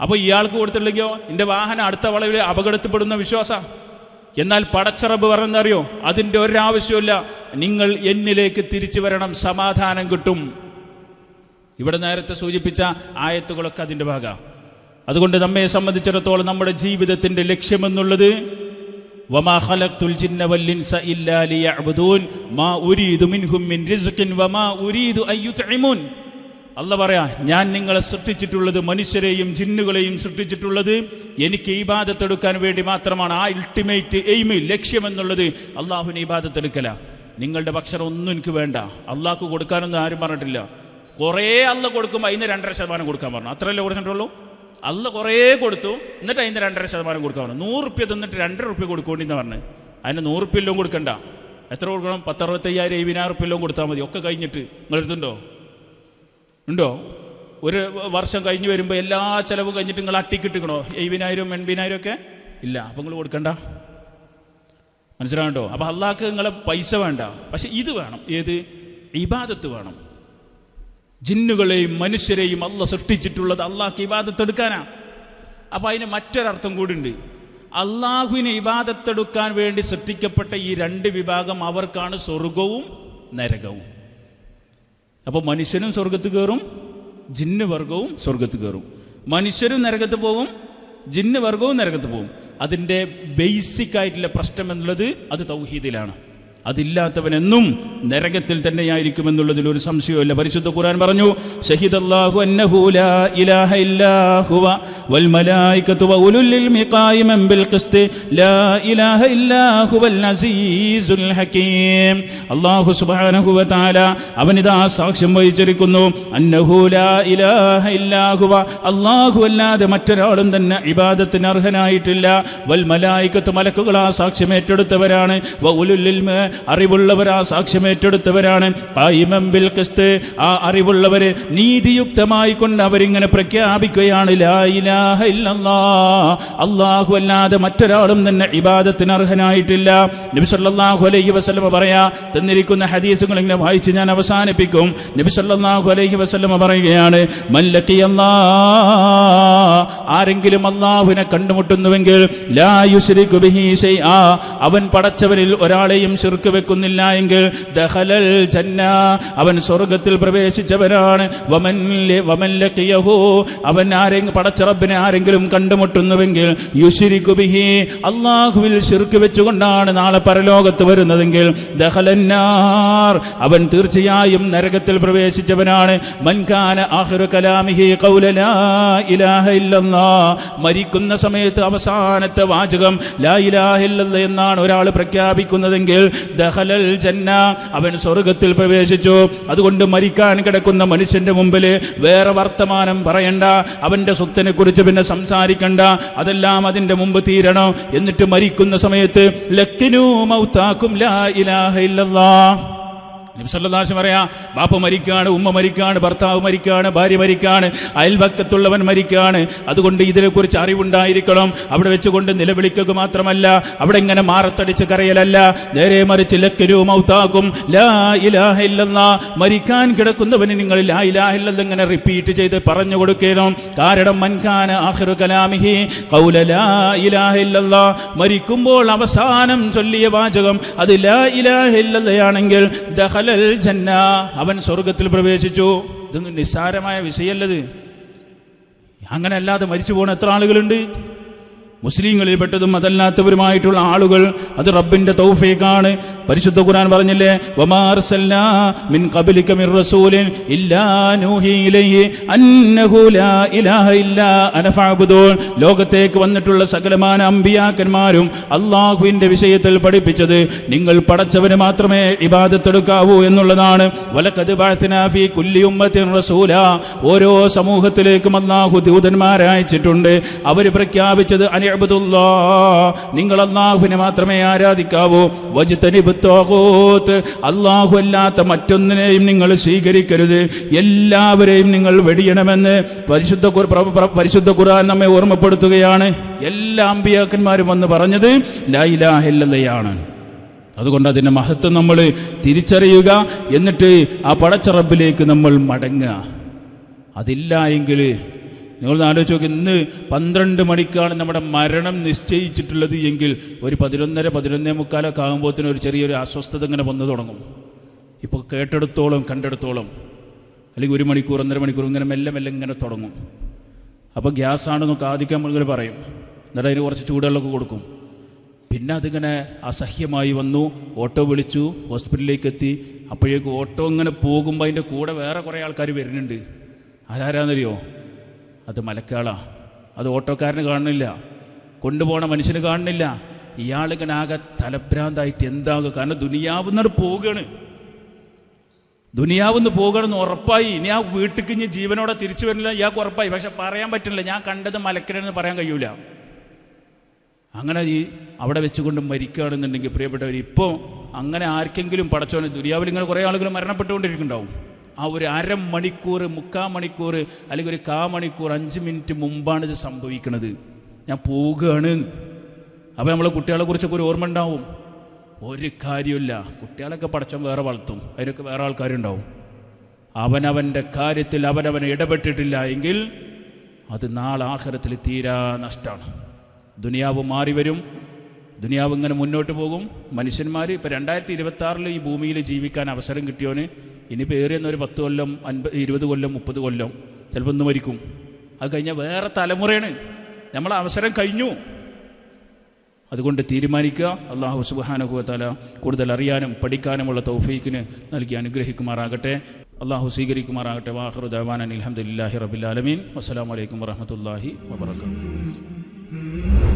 അപ്പോൾ ഇയാൾക്ക് കൊടുത്തില്ലെങ്കിലോ എൻ്റെ വാഹനം അടുത്ത വളവിൽ അപകടത്തിൽപ്പെടുന്ന വിശ്വാസം. എന്നാൽ പടച്ചറബ് പറഞ്ഞറിയോ? അതിൻ്റെ ഒരാവശ്യമില്ല, നിങ്ങൾ എന്നിലേക്ക് തിരിച്ചു വരണം, സമാധാനം കിട്ടും. ഇവിടെ നേരത്തെ സൂചിപ്പിച്ച ആയത്തുകളൊക്കെ അതിൻ്റെ ഭാഗമാണ്. അതുകൊണ്ട് നമ്മെ സംബന്ധിച്ചിടത്തോളം നമ്മുടെ ജീവിതത്തിൻ്റെ ലക്ഷ്യമെന്നുള്ളത് വമാ ഖലഖ്തുൽ ജിന്ന വൽ ഇൻസ ഇല്ലാ ലിയഅ്ബുദൂൻ മാ ഉരീദു മിൻഹും മിൻ റിസ്ഖിൻ വമാ ഉരീദു അൻ യുത്ഇമൂൻ. അല്ലാഹ് പറയാ, ഞാൻ നിങ്ങളെ സൃഷ്ടിച്ചിട്ടുള്ളത്, മനുഷ്യരെയും ജിന്നുകളെയും സൃഷ്ടിച്ചിട്ടുള്ളത് എനിക്ക് ഇബാദത്ത് എടുക്കാൻ വേണ്ടി മാത്രമാണ്. ആ അൾട്ടിമേറ്റ് എയിം, ലക്ഷ്യമെന്നുള്ളത് അള്ളാഹുവിന് ഇബാദത്ത് എടുക്കല. നിങ്ങളുടെ ഭക്ഷണം ഒന്നും എനിക്ക് വേണ്ട, അള്ളാഹ്ക്ക് കൊടുക്കാനൊന്നും ആരും പറഞ്ഞിട്ടില്ല. കുറേ അള്ളാഹ് കൊടുക്കുമ്പോൾ അതിന് 2.5% കൊടുക്കാൻ പറഞ്ഞു. അത്രയല്ലേ കൊടുത്തിട്ടുള്ളൂ? അള്ളാഹ് കുറേ കൊടുത്തു, എന്നിട്ട് അതിന് 2.5% കൊടുക്കാൻ പറഞ്ഞു. 100 രൂപ തന്നിട്ട് 2 രൂപ കൊടുക്കേണ്ടിന്ന് പറഞ്ഞു. അതിന് 100 രൂപയിലും കൊടുക്കണ്ട. എത്ര കൊടുക്കണം? 10,65,000 70,000 രൂപയിലും കൊടുത്താൽ മതി. ഒക്കെ കഴിഞ്ഞിട്ട് നിങ്ങളെടുത്തുണ്ടോ? ഉണ്ടോ? ഒരു വർഷം കഴിഞ്ഞ് വരുമ്പോൾ എല്ലാ ചിലവും കഴിഞ്ഞിട്ട് നിങ്ങൾ അട്ടിക്കിട്ടിക്കണോ? 70,000 80,000 ഒക്കെ ഇല്ല. അപ്പം നിങ്ങൾ കൊടുക്കണ്ട. മനസ്സിലാകണ്ടോ? അപ്പം അള്ളാഹ്ക്ക് നിങ്ങളെ പൈസ വേണ്ട, പക്ഷെ ഇത് വേണം. ഏത്? ഇബാദത്ത് വേണം. ജിന്നുകളെയും മനുഷ്യരെയും അള്ളാഹ് സൃഷ്ടിച്ചിട്ടുള്ളത് അള്ളാഹ്ക്ക് ഇബാദത്ത് എടുക്കാനാ. അപ്പം അതിന് മറ്റൊരർത്ഥം കൂടി ഉണ്ട്. അള്ളാഹുവിനെ ഇബാദത്തെടുക്കാൻ വേണ്ടി സൃഷ്ടിക്കപ്പെട്ട ഈ 2 വിഭാഗം അവർക്കാണ് സ്വർഗവും നരകവും. അപ്പോൾ മനുഷ്യനും സ്വർഗത്ത് കയറും, ജിന്ന് വർഗവും സ്വർഗത്ത് കയറും. മനുഷ്യരും നരകത്ത് പോകും, ജിന്ന് വർഗവും നരകത്ത് പോകും. അതിൻ്റെ ബേസിക് ആയിട്ടുള്ള പ്രശ്നം എന്നുള്ളത് അത് തൗഹീദിലാണ്. അതില്ലാത്തവനെന്നും നരകത്തിൽ തന്നെയായിരിക്കുമെന്നുള്ളതിൽ ഒരു സംശയവുമില്ല. പരിശുദ്ധ ഖുർആൻ പറഞ്ഞു, ഷഹിദല്ലാഹു അന്നഹു ലാ ഇലാഹ ഇല്ലാ ഹുവ വൽ മലായികതു വ ഉലുൽ ഇൽമി ഖായിമൻ ബിൽ ഖിസ്തി ലാ ഇലാഹ ഇല്ലാ ഹുവൽ അസീസുൽ ഹകീം. അല്ലാഹു സുബ്ഹാനഹു വ തആല അവനിതാ സാക്ഷ്യം വഹിച്ചിരിക്കുന്നു, അന്നഹു ലാ ഇലാഹ ഇല്ലാ ഹുവ, അല്ലാഹു അല്ലാതെ മറ്റൊരാളും തന്നെ ഇബാദത്തിന് അർഹനായിട്ടില്ല. വൽ മലായികതു, മലക്കുകൾ ആ സാക്ഷ്യം ഏറ്റെടുത്തവരാണ്. വ ഉലുൽ ഇൽമി, അറിവുള്ളവർ ആ സാക്ഷ്യം ഏറ്റെടുത്തവരാണ്. ഖായിമൻ ബിൽ ഖിസ്ത്, ആ അറിവുള്ളവരെ നീതിയുക്തമായി കൊണ്ട് അവരിങ്ങനെ പ്രഖ്യാപിക്കുകയാണ്, ലാ ഇലാഹ ഇല്ലല്ലാഹ്, അല്ലാഹു അല്ലാതെ മറ്റൊരാളും തന്നെ ഇബാദത്തിന് അർഹനായിട്ടില്ല. നബി സല്ലല്ലാഹു അലൈഹി വസല്ലം പറയാ, തന്നിരിക്കുന്ന ഹദീസുകൾ ഇങ്ങനെ വായിച്ച് ഞാൻ അവസാനിപ്പിക്കും. നബി സല്ലല്ലാഹു അലൈഹി വസല്ലം പറയുകയാണ്, മൻ ലഖിയല്ലാഹ്, ആരെങ്കിലും അല്ലാഹുവിനെ കണ്ടുമുട്ടുന്നുവെങ്കിൽ ലാ യുശ്രികു ബിഹി ശൈആ, അവൻ പടച്ചവനിൽ ഒരാളെയും ശിർക്ക് വെക്കുന്നില്ല എങ്കിൽ ദഖലൽ ജന്ന, അവൻ സ്വർഗ്ഗത്തിൽ പ്രവേശിച്ചവനാണ്. വമൻ ലഖിയഹു, അവൻ പടച്ച റബ്ബിനെ ആരെങ്കിലും കണ്ടുമുട്ടുന്നുവെങ്കിൽ യുശ്രികു ബിഹി, അല്ലാഹുവിൽ ശിർക്ക് വെച്ചുകൊണ്ടാണ് നാളെ പരലോകത്ത് വരുന്നതെങ്കിൽ ദഖലന്നാർ, അവൻ തീർച്ചയായും നരകത്തിൽ പ്രവേശിച്ചവനാണ്. മൻ കാന ആഖിറു കലാമിഹി ഖൗല ലാ ഇലാഹ ഇല്ലല്ലാഹ്, മരിക്കുന്ന സമയത്ത് അവസാനത്തെ വാചകം ലാ ഇലാഹ ഇല്ലല്ലാഹ് എന്നാണ് ഒരാൾ പ്രഖ്യാപിക്കുന്നതെങ്കിൽ ദഖലൽ ജന്ന, അവൻ സ്വർഗത്തിൽ പ്രവേശിച്ചു. അതുകൊണ്ട് മരിക്കാൻ കിടക്കുന്ന മനുഷ്യന്റെ മുമ്പിൽ വേറെ വർത്തമാനം പറയണ്ട, അവന്റെ സ്വത്തിനെ കുറിച്ച് പിന്നെ സംസാരിക്കണ്ട, അതെല്ലാം അതിന്റെ മുമ്പ് തീരണം. എന്നിട്ട് മരിക്കുന്ന സമയത്ത് ലക്കിനൂ മൗതാക്കും ലാ ഇലാഹ ഇല്ലല്ലാഹ്. നബി സല്ലല്ലാഹു അലൈഹി വസല്ലം പറയാ, ബാപ്പ മരിക്കാണ്, ഉമ്മ മരിക്കാണ്, ഭർത്താവ് മരിക്കാണ്, ഭാര്യ മരിക്കാണ്, അയൽപക്കത്തുള്ളവൻ മരിക്കാണ്. അതുകൊണ്ട് ഇതിനെക്കുറിച്ച് അറിവുണ്ടായിരിക്കണം. അവിടെ വെച്ചുകൊണ്ട് നിലവിളിക്കുക മാത്രമല്ല, അവിടെ ഇങ്ങനെ മാറത്തടിച്ച് കരയലല്ല, നേരെ മറിച്ച് ലക്കിനൂ മൗതാക്കും ലാ ഇലാഹ ഇല്ലല്ലാഹ്, മരിക്കാൻ കിടക്കുന്നവന് നിങ്ങൾ ലാ ഇലാഹ ഇല്ലല്ലാഹ് ഇങ്ങനെ റിപ്പീറ്റ് ചെയ്ത് പറഞ്ഞു കൊടുക്കണം. കാരണം മൻകാന ആഖിറു കലാമിഹി ഖൗല ലാ ഇലാഹ ഇല്ലല്ലാഹ്, മരിക്കുമ്പോൾ അവസാനം ചൊല്ലിയ വാചകം അത് ലാ ഇലാഹ ഇല്ലല്ലാഹ് ആണെങ്കിൽ ദഖലൽ ജന്ന, അവൻ സ്വർഗത്തിൽ പ്രവേശിച്ചു. ഇതൊന്നും നിസ്സാരമായ വിഷയമല്ലത്. അങ്ങനെ അല്ലാതെ മരിച്ചു പോകുന്ന എത്ര ആളുകളുണ്ട്? മുസ്ലിങ്ങളിൽ പെട്ടതും അതല്ലാത്തവരുമായിട്ടുള്ള ആളുകൾ. അത് റബ്ബിന്റെ തൗഫീഖാണ്. പരിശുദ്ധ ഖുർആൻ പറഞ്ഞില്ലേ, വമാ അർസൽനാ മിൻ ഖബ്ലിക മിർ റസൂലിൻ ഇല്ലാ നൂഹി ഇലൈഹി അന്നഹു ലാ ഇലാഹ ഇല്ലാ അന ഫഅബ്ദൂൻ. ലോകത്തേക്ക് വന്നിട്ടുള്ള സകലമാന അമ്പിയാക്കന്മാരും അല്ലാഹുവിന്റെ വിഷയത്തിൽ പഠിപ്പിച്ചത് നിങ്ങൾ പടച്ചവന് മാത്രമേ ഇബാദത്ത് എടുക്കാവൂ എന്നുള്ളതാണ്. വലഖദ് ബഅസ്നാ ഫീ കുല്ലി ഉമ്മത്തിൻ റസൂലാ, ഓരോ സമൂഹത്തിലേക്കും അല്ലാഹു ദൂതന്മാരെ അയച്ചിട്ടുണ്ട്. അവർ പ്രഖ്യാപിച്ചത് നിങ്ങൾ അല്ലാഹുവിനെ മാത്രമേ ആരാധിക്കാവൂ. വജ്തനിബു ത്വാഗൂത്ത്, അല്ലാഹു അല്ലാത്ത മറ്റൊന്നിനെയും നിങ്ങൾ സ്വീകരിക്കരുത്, എല്ലാവരെയും നിങ്ങൾ വെടിയണമെന്ന് പരിശുദ്ധ ഖുർആൻ നമ്മെ ഓർമ്മപ്പെടുത്തുകയാണ്. എല്ലാ അമ്പിയാക്കന്മാരും വന്ന് പറഞ്ഞത് ലാ ഇലാഹ ഇല്ലല്ലാഹ്. അതുകൊണ്ട് അതിൻ്റെ മഹത്വം നമ്മൾ തിരിച്ചറിയുക. എന്നിട്ട് ആ പടച്ച റബ്ബിലേക്ക് നമ്മൾ മടങ്ങുക. അതില്ല എങ്കിൽ നിങ്ങൾ ആലോചിച്ച് നോക്കി, ഇന്ന് 12 മണിക്കാണ് നമ്മുടെ മരണം നിശ്ചയിച്ചിട്ടുള്ളത് എങ്കിൽ ഒരു 11:30-11:45 ആകുമ്പോഴത്തേനും ഒരു ചെറിയൊരു അസ്വസ്ഥത ഇങ്ങനെ വന്നു തുടങ്ങും. ഇപ്പോൾ കേട്ടെടുത്തോളം കണ്ടെടുത്തോളം, അല്ലെങ്കിൽ 1 മണിക്കൂർ 1.5 മണിക്കൂർ ഇങ്ങനെ മെല്ലെ മെല്ലെ ഇങ്ങനെ തുടങ്ങും. അപ്പോൾ ഗ്യാസാണെന്നൊക്കെ ആദ്യം നമ്മളിങ്ങനെ പറയും, എന്നിട്ട് അതിന് കുറച്ച് ചൂടുവെള്ളമൊക്കെ കൊടുക്കും. പിന്നെ അതിങ്ങനെ അസഹ്യമായി വന്നു, ഓട്ടോ വിളിച്ചു, ഹോസ്പിറ്റലിലേക്ക് എത്തി. അപ്പോഴേക്കും ഓട്ടോ ഇങ്ങനെ പോകുമ്പോൾ അതിൻ്റെ കൂടെ വേറെ കുറേ ആൾക്കാർ വരുന്നുണ്ട്. ആരാരാന്നറിയോ? അത് മലക്കാളാ. അത് ഓട്ടോക്കാരന് കാണുന്നില്ല, കൊണ്ടുപോകണ മനുഷ്യന് കാണുന്നില്ല. ഇയാളിങ്ങനെ ആകെ തലഭ്രാന്തായിട്ട് എന്താകുക? കാരണം ദുനിയാവുന്നത് പോവുകയാണ്, ദുനിയാവുന്ന് പോകണമെന്ന് ഉറപ്പായി. ഇനി ആ വീട്ടിലേക്ക് ഇനി ജീവനോടെ തിരിച്ചു വരില്ല, ഇയാൾക്ക് ഉറപ്പായി. പക്ഷെ പറയാൻ പറ്റില്ല, ഞാൻ കണ്ടത് മലക്കണെന്ന് പറയാൻ കഴിയൂല. അങ്ങനെ ഈ അവിടെ വെച്ചുകൊണ്ട് മരിക്കുകയാണെന്നുണ്ടെങ്കിൽ പ്രിയപ്പെട്ടവർ, ഇപ്പോൾ അങ്ങനെ ആർക്കെങ്കിലും പടച്ചോനെ ദുനിയാവിൽ ഇങ്ങനെ കുറേ ആളുകൾ മരണപ്പെട്ടുകൊണ്ടിരിക്കുന്നുണ്ടാവും. ആ ഒരു അരമണിക്കൂർ, 3/4 മണിക്കൂർ, അല്ലെങ്കിൽ ഒരു 1/4 മണിക്കൂർ, 5 മിനിറ്റ് മുമ്പാണ് ഇത് സംഭവിക്കുന്നത്. ഞാൻ പോവുകയാണ്. അപ്പോൾ നമ്മളെ കുട്ടികളെ കുറിച്ചൊക്കെ ഒരു ഓർമ്മ ഉണ്ടാവും. ഒരു കാര്യമില്ല, കുട്ടികളൊക്കെ പടച്ചോൻ വേറെ വളർത്തും, അതിനൊക്കെ വേറെ ആൾക്കാരുണ്ടാവും. അവനവൻ്റെ കാര്യത്തിൽ അവനവൻ ഇടപെട്ടിട്ടില്ല എങ്കിൽ അത് നാളെ ആഖിറത്തിൽ തീരാ നഷ്ടമാണ്. ദുനിയാവ് മാറി വരും, ദുനിയാവ് ഇങ്ങനെ മുന്നോട്ട് പോകും. മനുഷ്യന്മാർ ഇപ്പോൾ 2026 ഈ ഭൂമിയിൽ ജീവിക്കാൻ അവസരം കിട്ടിയോന് ഇനിയിപ്പോൾ ഏറിയെന്നൊരു 10 കൊല്ലം, 20 കൊല്ലം, 30 കൊല്ലം ചിലപ്പോൾ ഒന്ന് മരിക്കും. അത് കഴിഞ്ഞാൽ വേറെ തലമുറയാണ്. നമ്മളെ അവസരം കഴിഞ്ഞു. അതുകൊണ്ട് തീരുമാനിക്കുക. അല്ലാഹു സുബ്ഹാനഹു വ തആല കൂടുതൽ അറിയാനും പഠിക്കാനുമുള്ള തൗഫീഖിന് നൽകി അനുഗ്രഹിക്കുമാറാകട്ടെ. അല്ലാഹു സ്വീകരിക്കുമാറാകട്ടെ. വാഖിറു ദഅവാനാ അൽഹംദുലില്ലാഹി റബ്ബിൽ ആലമീൻ. വസ്സലാമു അലൈക്കും വറഹ്മത്തുള്ളാഹി വബറകാതുഹു.